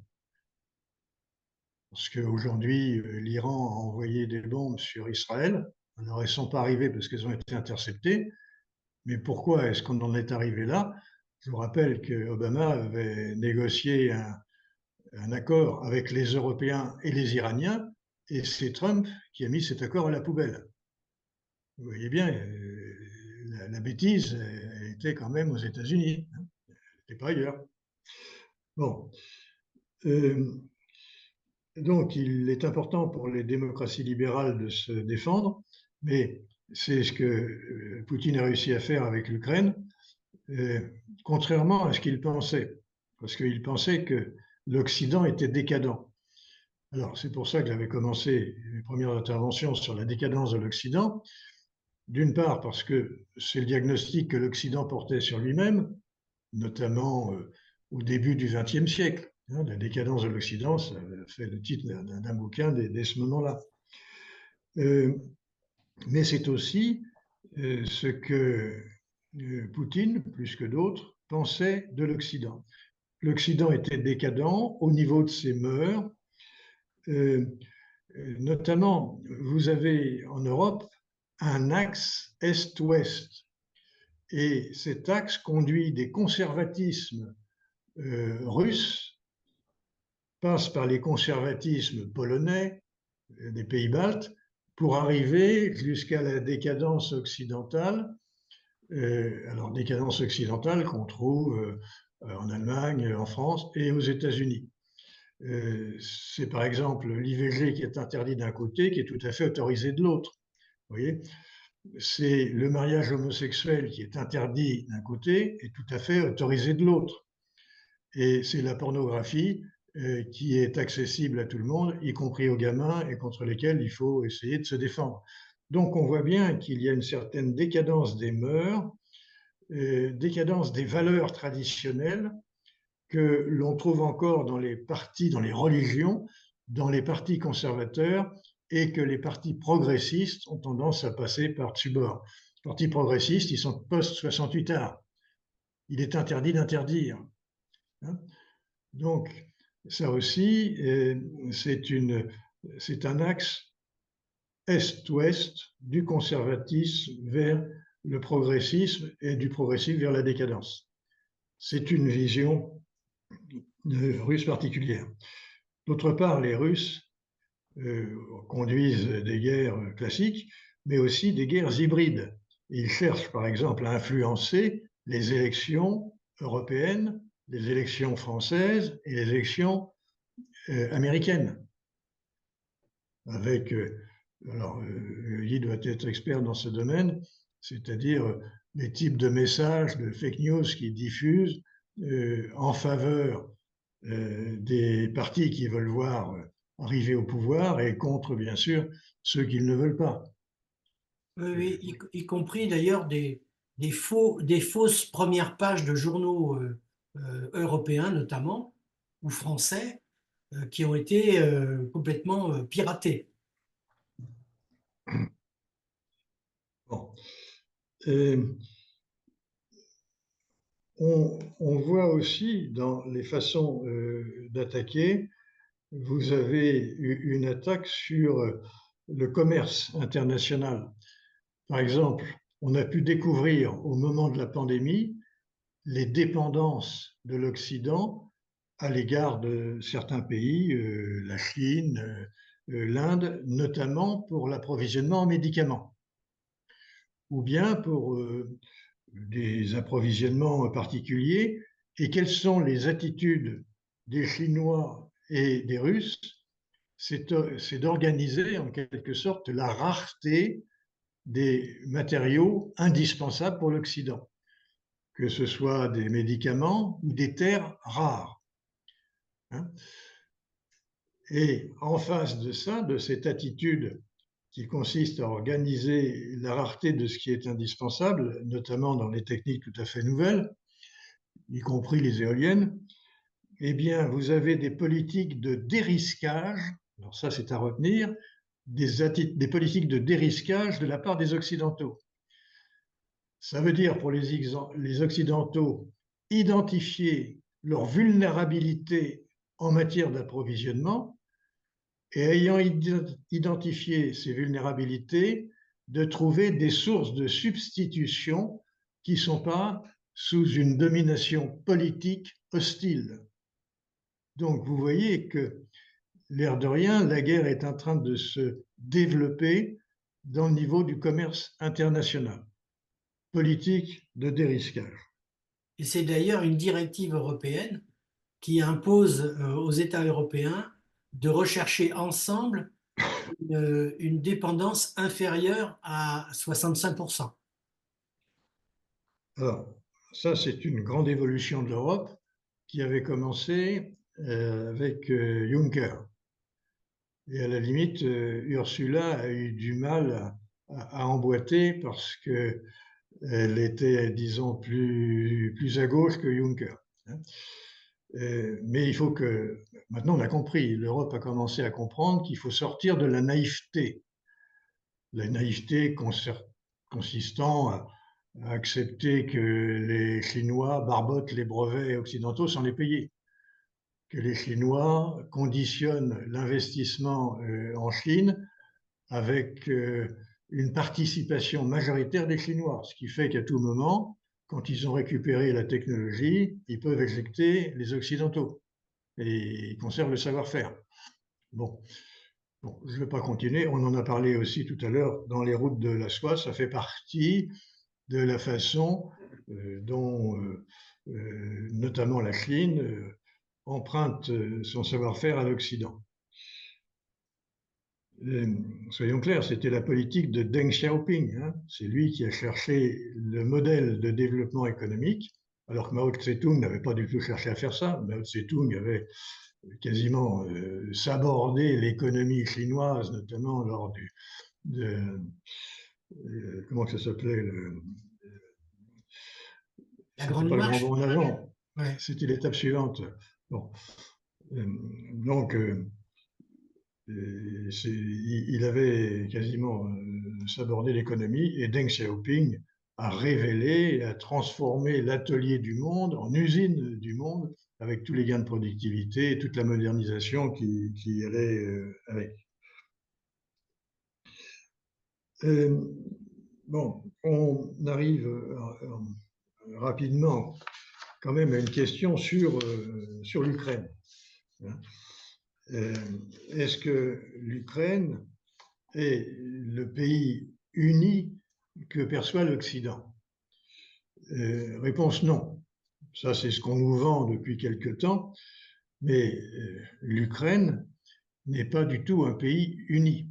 Parce qu'aujourd'hui, l'Iran a envoyé des bombes sur Israël. Alors, elles ne sont pas arrivées parce qu'elles ont été interceptées. Mais pourquoi est-ce qu'on en est arrivé là? Je vous rappelle qu'Obama avait négocié un accord avec les Européens et les Iraniens, et c'est Trump qui a mis cet accord à la poubelle. Vous voyez bien, la bêtise elle était quand même aux États-Unis, hein, et pas ailleurs. Bon. Donc, il est important pour les démocraties libérales de se défendre, mais c'est ce que Poutine a réussi à faire avec l'Ukraine, contrairement à ce qu'il pensait, parce qu'il pensait que l'Occident était décadent. Alors, c'est pour ça que j'avais commencé mes premières interventions sur la décadence de l'Occident, d'une part parce que c'est le diagnostic que l'Occident portait sur lui-même, notamment au début du XXe siècle. La décadence de l'Occident, ça fait le titre d'un bouquin dès ce moment-là. Mais c'est aussi ce que Poutine, plus que d'autres, pensait de l'Occident. L'Occident était décadent au niveau de ses mœurs. Notamment, vous avez en Europe un axe Est-Ouest. Et cet axe conduit des conservatismes russes, passe par les conservatismes polonais, des pays baltes, pour arriver jusqu'à la décadence occidentale. Alors, décadence occidentale qu'on trouve en Allemagne, en France et aux États-Unis. C'est par exemple l'IVG qui est interdit d'un côté, qui est tout à fait autorisé de l'autre. Vous voyez, c'est le mariage homosexuel qui est interdit d'un côté et tout à fait autorisé de l'autre. Et c'est la pornographie qui est accessible à tout le monde, y compris aux gamins, et contre lesquels il faut essayer de se défendre. Donc on voit bien qu'il y a une certaine décadence des mœurs, décadence des valeurs traditionnelles que l'on trouve encore dans les partis, dans les religions, dans les partis conservateurs, et que les partis progressistes ont tendance à passer par-dessus bord. Les partis progressistes, ils sont post-68 art. Il est interdit d'interdire. Donc, ça aussi, c'est un axe est-ouest du conservatisme vers le progressisme et du progressisme vers la décadence. C'est une vision russe particulière. D'autre part, les Russes conduisent des guerres classiques, mais aussi des guerres hybrides. Ils cherchent, par exemple, à influencer les élections européennes, les élections françaises et les élections américaines. Avec, alors, Guy doit être expert dans ce domaine, c'est-à-dire les types de messages, de fake news qu'ils diffusent en faveur des partis qui veulent voir arriver au pouvoir et contre, bien sûr, ceux qui ne veulent pas. Oui, y compris d'ailleurs des fausses premières pages de journaux européens notamment, ou français, qui ont été complètement piratées. Bon. On voit aussi dans les façons d'attaquer, vous avez une attaque sur le commerce international. Par exemple, on a pu découvrir au moment de la pandémie les dépendances de l'Occident à l'égard de certains pays, la Chine, l'Inde, notamment pour l'approvisionnement en médicaments, ou bien pour des approvisionnements particuliers, et quelles sont les attitudes des Chinois et des Russes, c'est d'organiser en quelque sorte la rareté des matériaux indispensables pour l'Occident, que ce soit des médicaments ou des terres rares. Et en face de ça, de cette attitude qui consiste à organiser la rareté de ce qui est indispensable, notamment dans les techniques tout à fait nouvelles, y compris les éoliennes, eh bien, vous avez des politiques de dérisquage, alors ça c'est à retenir, des politiques de dérisquage de la part des Occidentaux. Ça veut dire pour les Occidentaux identifier leur vulnérabilité en matière d'approvisionnement et ayant identifié ces vulnérabilités, de trouver des sources de substitution qui ne sont pas sous une domination politique hostile. Donc vous voyez que, l'air de rien, la guerre est en train de se développer dans le niveau du commerce international, politique de dérisquage. Et c'est d'ailleurs une directive européenne qui impose aux États européens de rechercher ensemble une dépendance inférieure à 65%. Alors, ça, c'est une grande évolution de l'Europe qui avait commencé avec Juncker. Et à la limite, Ursula a eu du mal à emboîter parce qu'elle était, disons, plus à gauche que Juncker. Mais il faut que, maintenant on a compris, l'Europe a commencé à comprendre qu'il faut sortir de la naïveté consistant à accepter que les Chinois barbotent les brevets occidentaux sans les payer, que les Chinois conditionnent l'investissement en Chine avec une participation majoritaire des Chinois, ce qui fait qu'à tout moment, quand ils ont récupéré la technologie, ils peuvent éjecter les Occidentaux et ils conservent le savoir-faire. Bon, je ne vais pas continuer. On en a parlé aussi tout à l'heure dans les routes de la soie. Ça fait partie de la façon dont notamment la Chine emprunte son savoir-faire à l'Occident. Soyons clairs, c'était la politique de Deng Xiaoping. Hein. C'est lui qui a cherché le modèle de développement économique, alors que Mao Tse-tung n'avait pas du tout cherché à faire ça. Mao Tse-tung avait quasiment sabordé l'économie chinoise, notamment lors comment ça s'appelait La c'était Grande pas le grand Marche, bond en avant, ouais. c'était l'étape suivante. Bon. Donc, il avait quasiment sabordé l'économie et Deng Xiaoping a révélé et a transformé l'atelier du monde en usine du monde avec tous les gains de productivité et toute la modernisation qui allait avec. Bon, on arrive rapidement quand même à une question sur l'Ukraine. Est-ce que l'Ukraine est le pays uni que perçoit l'Occident? Réponse non. Ça, c'est ce qu'on nous vend depuis quelque temps, mais l'Ukraine n'est pas du tout un pays uni.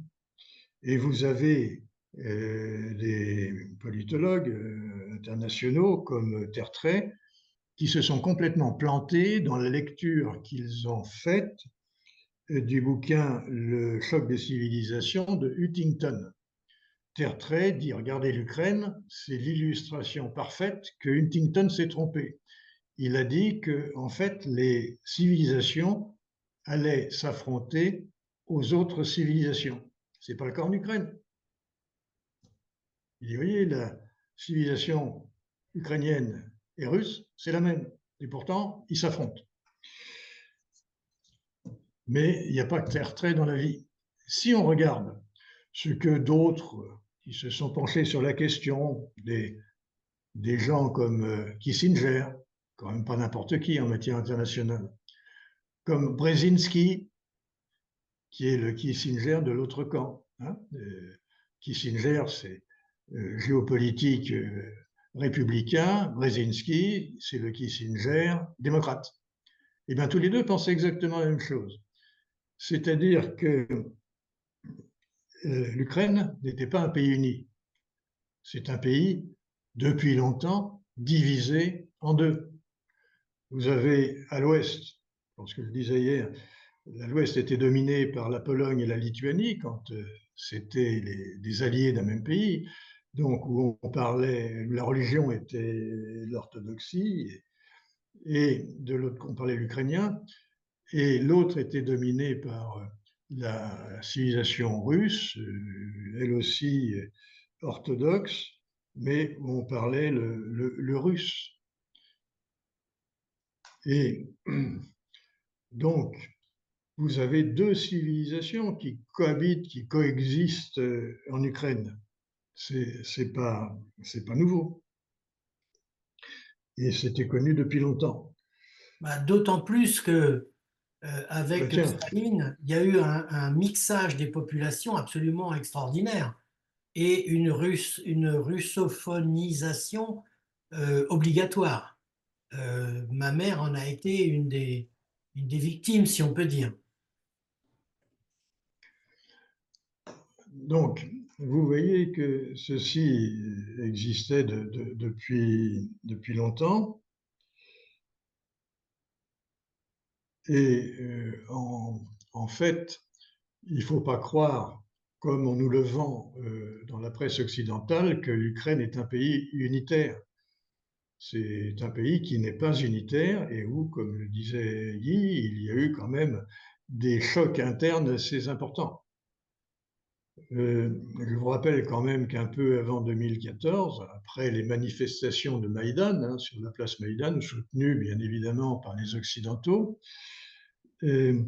Et vous avez des politologues internationaux comme Tertrais qui se sont complètement plantés dans la lecture qu'ils ont faite du bouquin Le choc des civilisations de Huntington. Tertrais dit, regardez l'Ukraine, c'est l'illustration parfaite que Huntington s'est trompé. Il a dit que, en fait, les civilisations allaient s'affronter aux autres civilisations. Ce n'est pas le cas en Ukraine. Il dit, vous voyez, la civilisation ukrainienne et russe, c'est la même. Et pourtant, ils s'affrontent. Mais il n'y a pas que Tertrais dans la vie. Si on regarde ce que d'autres qui se sont penchés sur la question, des gens comme Kissinger, quand même pas n'importe qui en matière internationale, comme Brzezinski, qui est le Kissinger de l'autre camp. Hein. Kissinger, c'est géopolitique républicain, Brzezinski, c'est le Kissinger démocrate. Et bien tous les deux pensaient exactement la même chose. C'est-à-dire que l'Ukraine n'était pas un pays uni. C'est un pays, depuis longtemps, divisé en deux. Vous avez à l'ouest, je pense que je le disais hier, l'ouest était dominé par la Pologne et la Lituanie quand c'était des alliés d'un même pays, donc où on parlait, la religion était l'orthodoxie, et de l'autre, on parlait l'ukrainien, et l'autre était dominé par la civilisation russe, elle aussi orthodoxe, mais où on parlait le russe. Et donc, vous avez deux civilisations qui cohabitent, qui coexistent en Ukraine. C'est pas nouveau. et c'était connu depuis longtemps. Bah, d'autant plus que Bah, avec tiens, Staline, il y a eu un mixage des populations absolument extraordinaire et une russophonisation obligatoire. Ma mère en a été une des victimes, si on peut dire. donc, vous voyez que ceci existait depuis longtemps. Et en fait, il ne faut pas croire, comme on nous le vend dans la presse occidentale, que l'Ukraine est un pays unitaire. C'est un pays qui n'est pas unitaire et où, comme le disait Guy, il y a eu quand même des chocs internes assez importants. Je vous rappelle quand même qu'un peu avant 2014, après les manifestations de Maïdan, hein, sur la place Maïdan, soutenues bien évidemment par les Occidentaux, euh,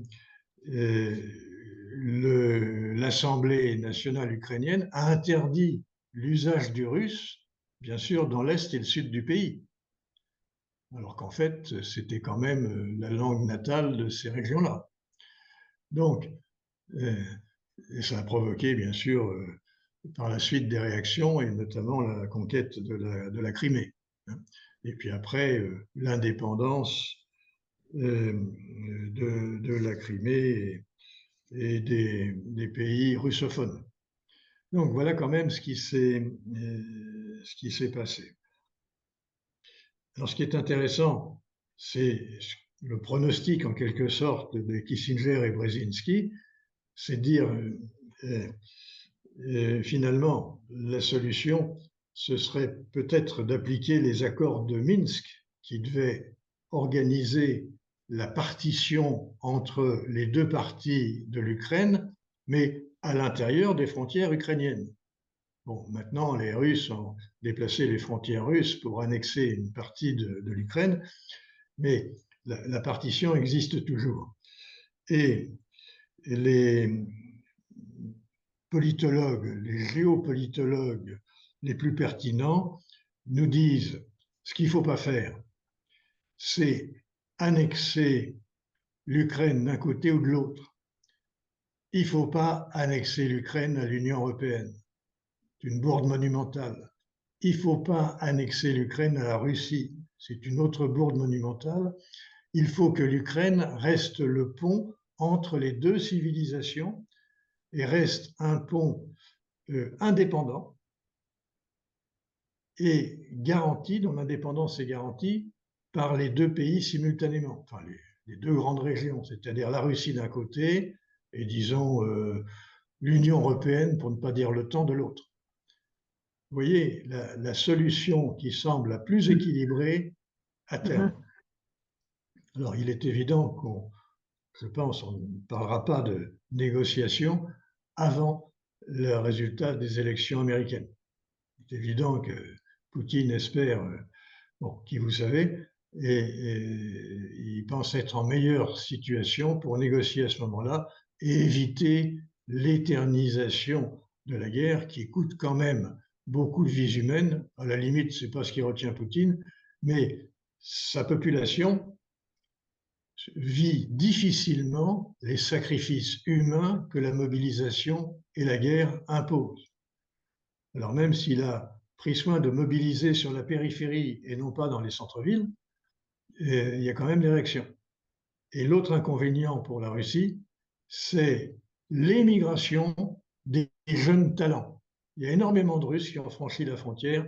l'Assemblée nationale ukrainienne a interdit l'usage du russe, bien sûr, dans l'Est et le Sud du pays. Alors qu'en fait, c'était quand même la langue natale de ces régions-là. Donc, et ça a provoqué, bien sûr, par la suite des réactions, et notamment la conquête de la Crimée. Et puis après, l'indépendance de la Crimée et des pays russophones. Donc voilà quand même ce qui s'est passé. Alors ce qui est intéressant, c'est le pronostic en quelque sorte de Kissinger et Brzezinski, c'est de dire finalement la solution, ce serait peut-être d'appliquer les accords de Minsk qui devaient organiser la partition entre les deux parties de l'Ukraine, mais à l'intérieur des frontières ukrainiennes. Bon, maintenant, les Russes ont déplacé les frontières russes pour annexer une partie de l'Ukraine, mais la partition existe toujours. Et les politologues, les géopolitologues les plus pertinents nous disent ce qu'il ne faut pas faire, c'est annexer l'Ukraine d'un côté ou de l'autre. Il ne faut pas annexer l'Ukraine à l'Union européenne. C'est une bourde monumentale. Il ne faut pas annexer l'Ukraine à la Russie. C'est une autre bourde monumentale. Il faut que l'Ukraine reste le pont entre les deux civilisations et reste un pont indépendant et garanti, dont l'indépendance est garantie par les deux pays simultanément, enfin les deux grandes régions, c'est-à-dire la Russie d'un côté et disons l'Union européenne, pour ne pas dire l'OTAN, de l'autre. Vous voyez, la solution qui semble la plus équilibrée à terme. Alors, il est évident qu'on, je pense, on ne parlera pas de négociation avant le résultat des élections américaines. C'est évident que Poutine espère, bon, qui vous savez, et il pense être en meilleure situation pour négocier à ce moment-là et éviter l'éternisation de la guerre qui coûte quand même beaucoup de vies humaines. À la limite, ce n'est pas ce qui retient Poutine, mais sa population vit difficilement les sacrifices humains que la mobilisation et la guerre imposent. Alors même s'il a pris soin de mobiliser sur la périphérie et non pas dans les centres-villes, il y a quand même des réactions. Et l'autre inconvénient pour la Russie, c'est l'émigration des jeunes talents. Il y a énormément de Russes qui ont franchi la frontière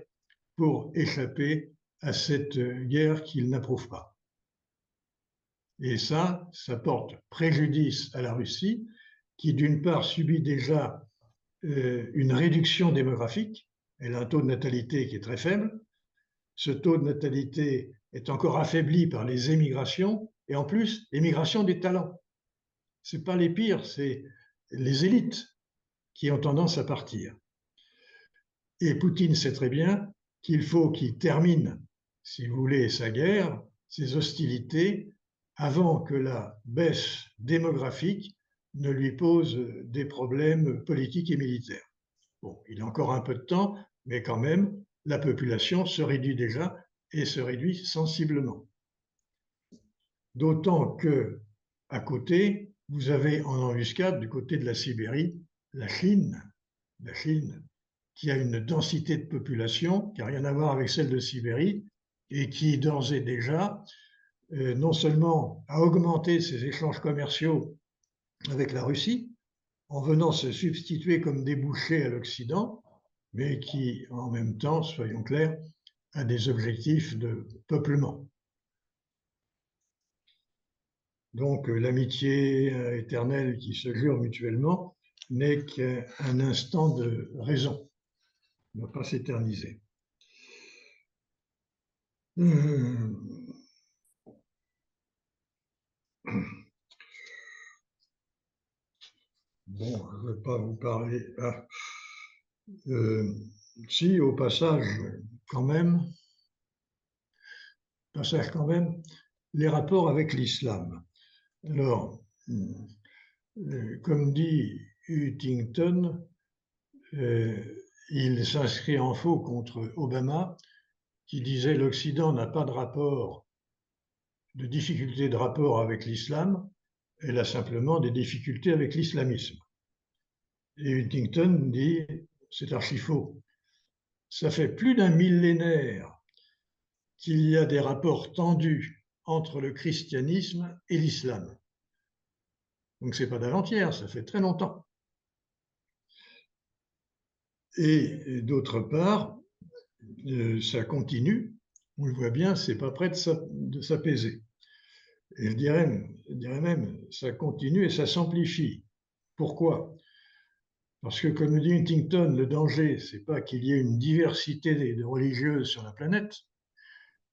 pour échapper à cette guerre qu'ils n'approuvent pas. Et ça porte préjudice à la Russie, qui d'une part subit déjà une réduction démographique. Elle a un taux de natalité qui est très faible. Ce taux de natalité est encore affaibli par les émigrations et en plus, l'émigration des talents. Ce n'est pas les pires, c'est les élites qui ont tendance à partir. Et Poutine sait très bien qu'il faut qu'il termine, si vous voulez, sa guerre, ses hostilités, avant que la baisse démographique ne lui pose des problèmes politiques et militaires. Bon, il a encore un peu de temps, mais quand même, la population se réduit déjà et se réduit sensiblement. D'autant que, à côté, vous avez en embuscade, du côté de la Sibérie, la Chine, qui a une densité de population qui n'a rien à voir avec celle de Sibérie et qui, d'ores et déjà, non seulement a augmenté ses échanges commerciaux avec la Russie, en venant se substituer comme débouché à l'Occident, mais qui, en même temps, soyons clairs, a des objectifs de peuplement. Donc l'amitié éternelle qui se jure mutuellement n'est qu'un instant de raison, ne pas s'éterniser. Bon, je ne vais pas vous parler. Si, au passage, quand même, les rapports avec l'islam. Alors, comme dit Huntington, il s'inscrit en faux contre Obama, qui disait l'Occident n'a pas de difficulté de rapport avec l'islam, elle a simplement des difficultés avec l'islamisme. Et Huntington dit, c'est archi faux. Ça fait plus d'un millénaire qu'il y a des rapports tendus entre le christianisme et l'islam. Donc c'est pas d'avant-hier, ça fait très longtemps. Et d'autre part, ça continue, on le voit bien, c'est pas prêt de s'apaiser. Et je dirais même, ça continue et ça s'amplifie. Pourquoi? Parce que, comme le dit Huntington, le danger, c'est pas qu'il y ait une diversité de religieuses sur la planète,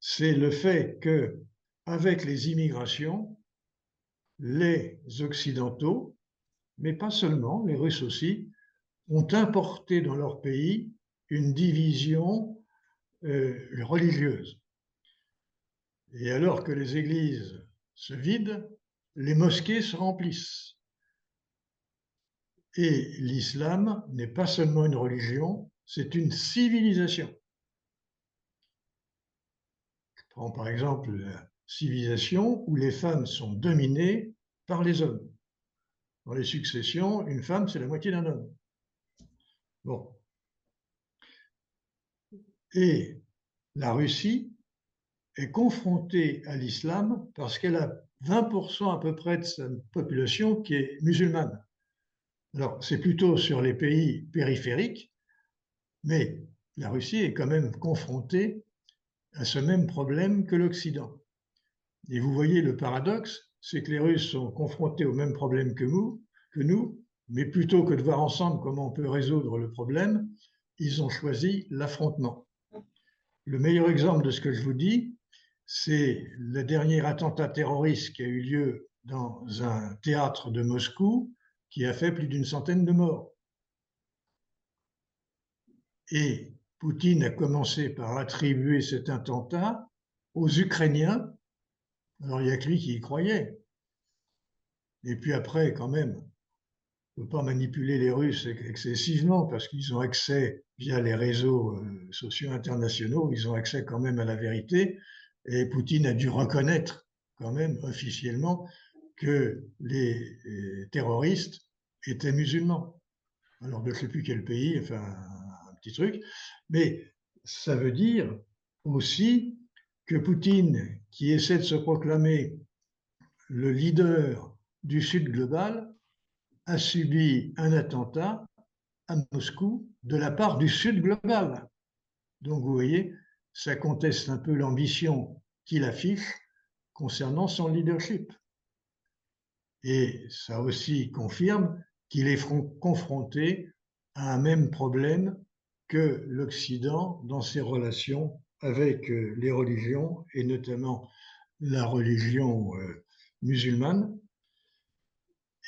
c'est le fait que, avec les immigrations, les Occidentaux, mais pas seulement, les Russes aussi, ont importé dans leur pays une division religieuse. Et alors que les églises se vident, les mosquées se remplissent. Et l'islam n'est pas seulement une religion, c'est une civilisation. Je prends par exemple la civilisation où les femmes sont dominées par les hommes. Dans les successions, une femme, c'est la moitié d'un homme. Bon. Et la Russie est confrontée à l'islam parce qu'elle a 20% à peu près de sa population qui est musulmane. Alors, c'est plutôt sur les pays périphériques, mais la Russie est quand même confrontée à ce même problème que l'Occident. Et vous voyez le paradoxe, c'est que les Russes sont confrontés au même problème que nous, mais plutôt que de voir ensemble comment on peut résoudre le problème, ils ont choisi l'affrontement. Le meilleur exemple de ce que je vous dis, c'est le dernier attentat terroriste qui a eu lieu dans un théâtre de Moscou, qui a fait plus d'une centaine de morts. Et Poutine a commencé par attribuer cet attentat aux Ukrainiens. Alors il n'y a que lui qui y croyait. Et puis après, quand même, on ne peut pas manipuler les Russes excessivement parce qu'ils ont accès, via les réseaux sociaux internationaux, ils ont accès quand même à la vérité. Et Poutine a dû reconnaître quand même officiellement que les terroristes étaient musulmans. Alors, je ne sais plus quel pays, enfin, un petit truc. Mais ça veut dire aussi que Poutine, qui essaie de se proclamer le leader du Sud global, a subi un attentat à Moscou de la part du Sud global. Donc, vous voyez, ça conteste un peu l'ambition qu'il affiche concernant son leadership. Et ça aussi confirme qu'il est confronté à un même problème que l'Occident dans ses relations avec les religions, et notamment la religion musulmane.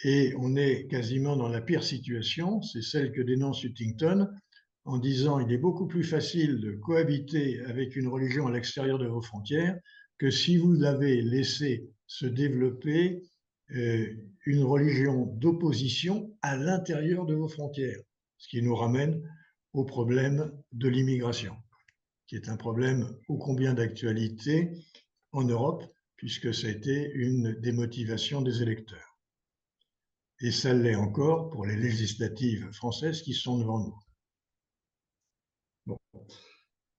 Et on est quasiment dans la pire situation, c'est celle que dénonce Huntington, en disant il est beaucoup plus facile de cohabiter avec une religion à l'extérieur de vos frontières que si vous l'avez laissé se développer une religion d'opposition à l'intérieur de vos frontières, ce qui nous ramène au problème de l'immigration, qui est un problème ô combien d'actualité en Europe, puisque ça a été une des motivations des électeurs. Et ça l'est encore pour les législatives françaises qui sont devant nous. Bon.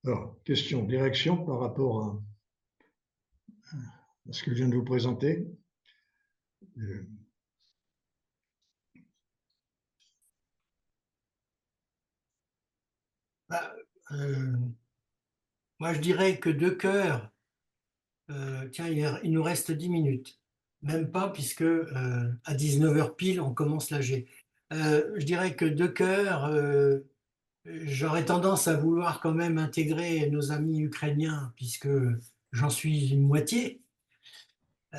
Alors, question, direction par rapport à ce que je viens de vous présenter. Bah, moi, je dirais que de cœur, tiens, il nous reste 10 minutes. Même pas, puisque à 19 h pile, on commence l'AG. Je dirais que de cœur, j'aurais tendance à vouloir quand même intégrer nos amis ukrainiens, puisque j'en suis une moitié. Et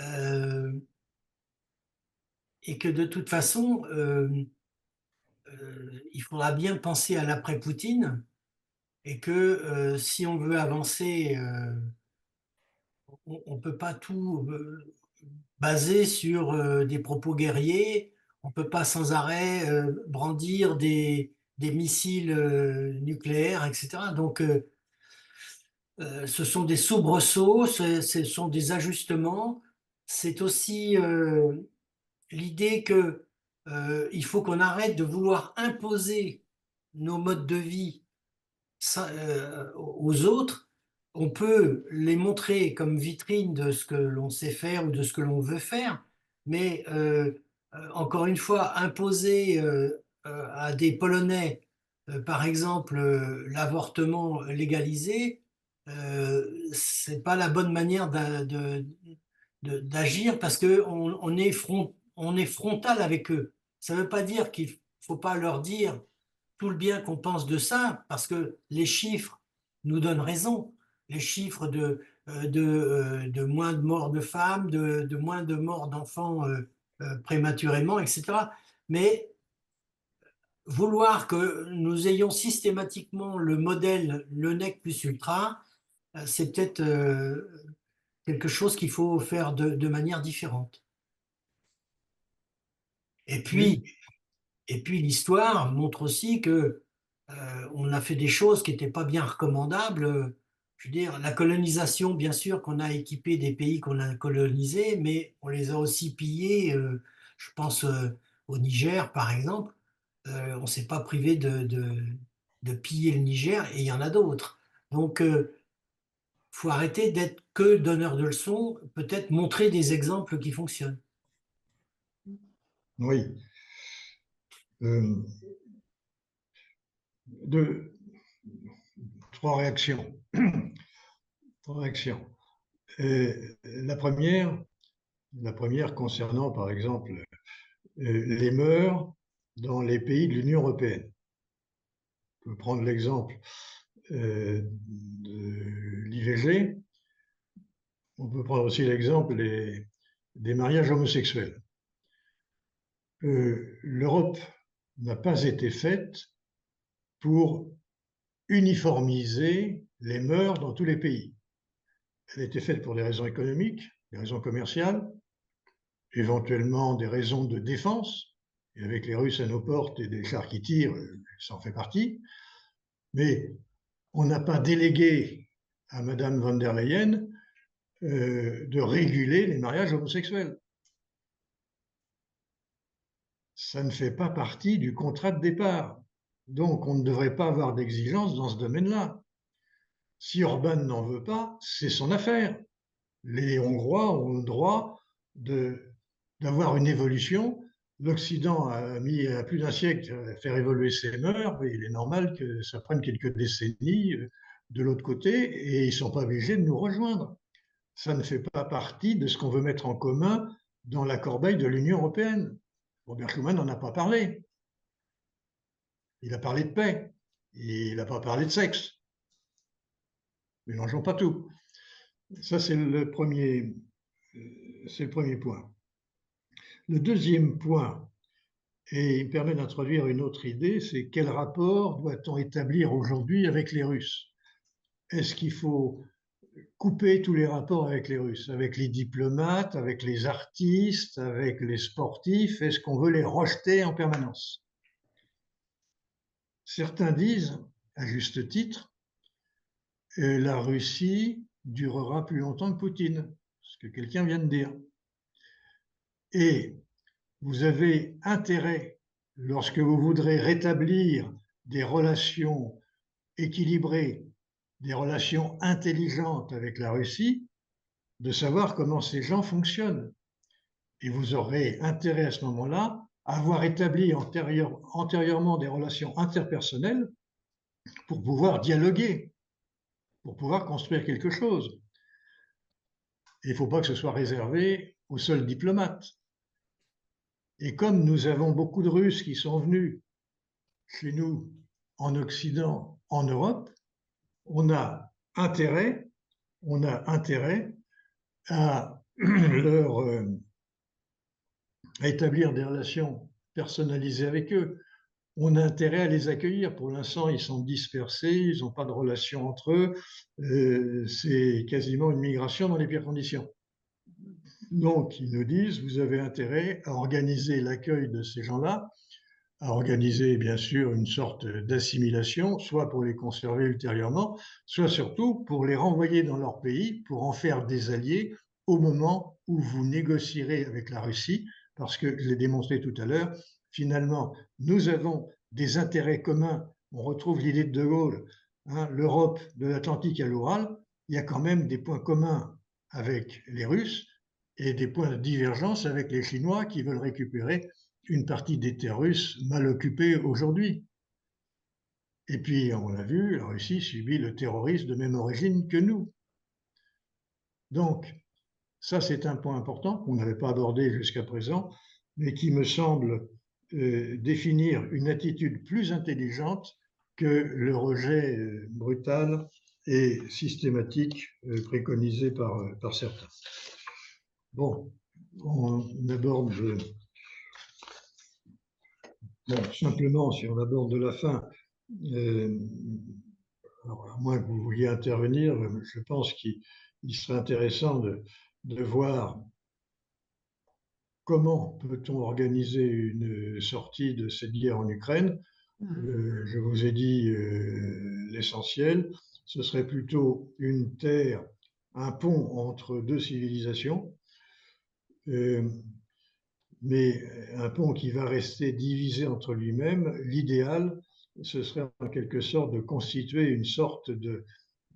que de toute façon, il faudra bien penser à l'après-Poutine, et que si on veut avancer, on ne peut pas tout baser sur des propos guerriers. On ne peut pas sans arrêt brandir des missiles nucléaires, etc. Donc, ce sont des soubresauts, ce sont des ajustements. C'est aussi l'idée que il faut qu'on arrête de vouloir imposer nos modes de vie aux autres. On peut les montrer comme vitrine de ce que l'on sait faire ou de ce que l'on veut faire, mais encore une fois, imposer à des Polonais, par exemple, l'avortement légalisé, c'est pas la bonne manière d'agir, parce qu'on on est frontal avec eux. Ça ne veut pas dire qu'il ne faut pas leur dire tout le bien qu'on pense de ça, parce que les chiffres nous donnent raison. Les chiffres de moins de morts de femmes, de moins de morts d'enfants prématurément, etc. Mais vouloir que nous ayons systématiquement le modèle le nec plus ultra, c'est peut-être quelque chose qu'il faut faire de manière différente. Et puis, Oui, Et puis l'histoire montre aussi que on a fait des choses qui n'étaient pas bien recommandables. Je veux dire, la colonisation, bien sûr, qu'on a équipé des pays qu'on a colonisés, mais on les a aussi pillés. Je pense au Niger, par exemple. On ne s'est pas privé de piller le Niger, et il y en a d'autres. Donc, faut arrêter d'être que donneur de leçons, peut-être montrer des exemples qui fonctionnent. oui. Euh, trois réactions. Trois réactions. La première concernant, par exemple, les mœurs dans les pays de l'Union européenne. On peut prendre l'exemple de l'IVG. On peut prendre aussi l'exemple des mariages homosexuels. L'Europe n'a pas été faite pour uniformiser les mœurs dans tous les pays. Elle a été faite pour des raisons économiques, des raisons commerciales, éventuellement des raisons de défense. Et avec les Russes à nos portes et des chars qui tirent, ça en fait partie. Mais on n'a pas délégué à Madame von der Leyen de réguler les mariages homosexuels. Ça ne fait pas partie du contrat de départ. Donc, on ne devrait pas avoir d'exigence dans ce domaine-là. Si Orban n'en veut pas, c'est son affaire. Les Hongrois ont le droit d'avoir une évolution. L'Occident a mis plus d'un siècle à faire évoluer ses mœurs, et il est normal que ça prenne quelques décennies de l'autre côté, et ils ne sont pas obligés de nous rejoindre. Ça ne fait pas partie de ce qu'on veut mettre en commun dans la corbeille de l'Union européenne. Robert Schuman n'en a pas parlé. Il a parlé de paix, il n'a pas parlé de sexe. Mélangeons pas tout. Ça, c'est le premier point. Le deuxième point, et il permet d'introduire une autre idée, c'est quel rapport doit-on établir aujourd'hui avec les Russes? Est-ce qu'il faut couper tous les rapports avec les Russes, avec les diplomates, avec les artistes, avec les sportifs? Est-ce qu'on veut les rejeter en permanence? Certains disent, à juste titre, la Russie durera plus longtemps que Poutine, ce que quelqu'un vient de dire. Et vous avez intérêt, lorsque vous voudrez rétablir des relations équilibrées, des relations intelligentes avec la Russie, de savoir comment ces gens fonctionnent. Et vous aurez intérêt à ce moment-là à avoir établi antérieurement des relations interpersonnelles pour pouvoir dialoguer, pour pouvoir construire quelque chose. Et il ne faut pas que ce soit réservé aux seuls diplomates. Et comme nous avons beaucoup de Russes qui sont venus chez nous en Occident, en Europe, on a intérêt à leur à établir des relations personnalisées avec eux. On a intérêt à les accueillir. Pour l'instant, ils sont dispersés, ils n'ont pas de relation entre eux. C'est quasiment une migration dans les pires conditions. Donc, ils nous disent, vous avez intérêt à organiser l'accueil de ces gens-là, à organiser bien sûr une sorte d'assimilation, soit pour les conserver ultérieurement, soit surtout pour les renvoyer dans leur pays, pour en faire des alliés au moment où vous négocierez avec la Russie, parce que je l'ai démontré tout à l'heure, finalement, nous avons des intérêts communs. On retrouve l'idée de Gaulle, hein, l'Europe de l'Atlantique à l'Oural, il y a quand même des points communs avec les Russes et des points de divergence avec les Chinois qui veulent récupérer une partie des terres russes mal occupées aujourd'hui. Et puis, on l'a vu, la Russie subit le terrorisme de même origine que nous. Donc, ça, c'est un point important qu'on n'avait pas abordé jusqu'à présent, mais qui me semble définir une attitude plus intelligente que le rejet brutal et systématique préconisé par certains. Bon, on aborde simplement, si on aborde de la fin, alors à moins que vous vouliez intervenir, je pense qu'il serait intéressant de voir comment peut-on organiser une sortie de cette guerre en Ukraine. Je vous ai dit l'essentiel, ce serait plutôt une terre, un pont entre deux civilisations, mais un pont qui va rester divisé entre lui-même. L'idéal, ce serait en quelque sorte de constituer une sorte de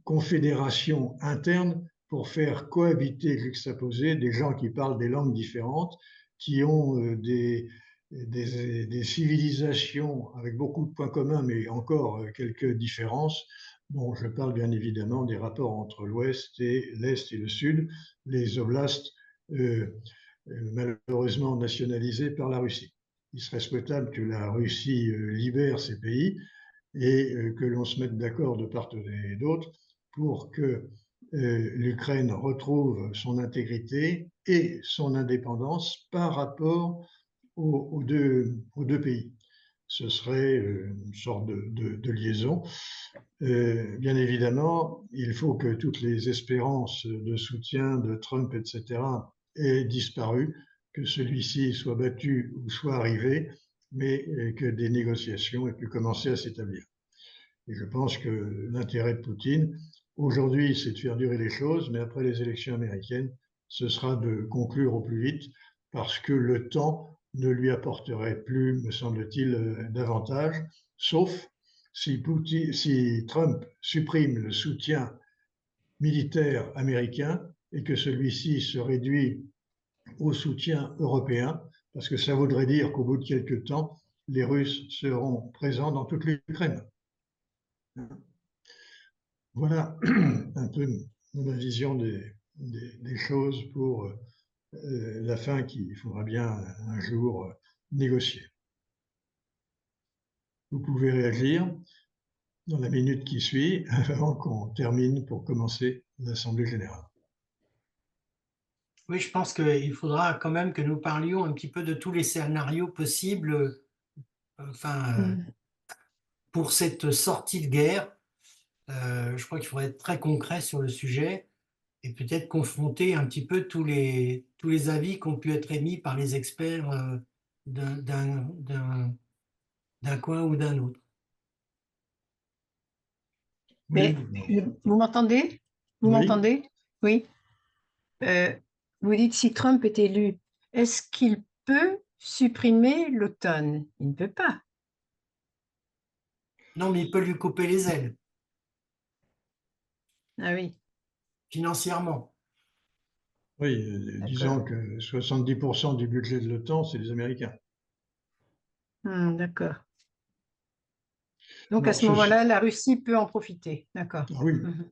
confédération interne pour faire cohabiter, juxtaposer des gens qui parlent des langues différentes, qui ont des civilisations avec beaucoup de points communs, mais encore quelques différences. Bon, je parle bien évidemment des rapports entre l'Ouest et l'Est et le Sud, les oblasts malheureusement nationalisés par la Russie. Il serait souhaitable que la Russie libère ces pays et que l'on se mette d'accord de part et d'autre pour que l'Ukraine retrouve son intégrité et son indépendance par rapport aux deux pays. Ce serait une sorte de liaison. Bien évidemment, il faut que toutes les espérances de soutien de Trump, etc., aient disparu, que celui-ci soit battu ou soit arrivé, mais que des négociations aient pu commencer à s'établir. Et je pense que l'intérêt de Poutine, aujourd'hui, c'est de faire durer les choses, mais après les élections américaines, ce sera de conclure au plus vite, parce que le temps ne lui apporterait plus, me semble-t-il, davantage, sauf si Trump supprime le soutien militaire américain et que celui-ci se réduit au soutien européen, parce que ça voudrait dire qu'au bout de quelques temps, les Russes seront présents dans toute l'Ukraine. Voilà un peu ma vision des choses pour la fin qu'il faudra bien un jour négocier. Vous pouvez réagir dans la minute qui suit avant qu'on termine pour commencer l'Assemblée générale. Oui, je pense qu'il faudra quand même que nous parlions un petit peu de tous les scénarios possibles, pour cette sortie de guerre. Je crois qu'il faudrait être très concret sur le sujet et peut-être confronter un petit peu tous les avis qui ont pu être émis par les experts d'un coin ou d'un autre. Oui, Mais vous m'entendez? Vous oui, m'entendez? Oui. Euh, vous dites si Trump est élu, est-ce qu'il peut supprimer l'automne? Il ne peut pas. Non, mais il peut lui couper les ailes Ah oui, financièrement. oui. d'accord. Disons que 70% du budget de l'OTAN, c'est les Américains. D'accord. Donc à Bon, ce moment-là, la Russie peut en profiter. D'accord. ah oui, Mhm.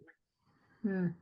Mhm.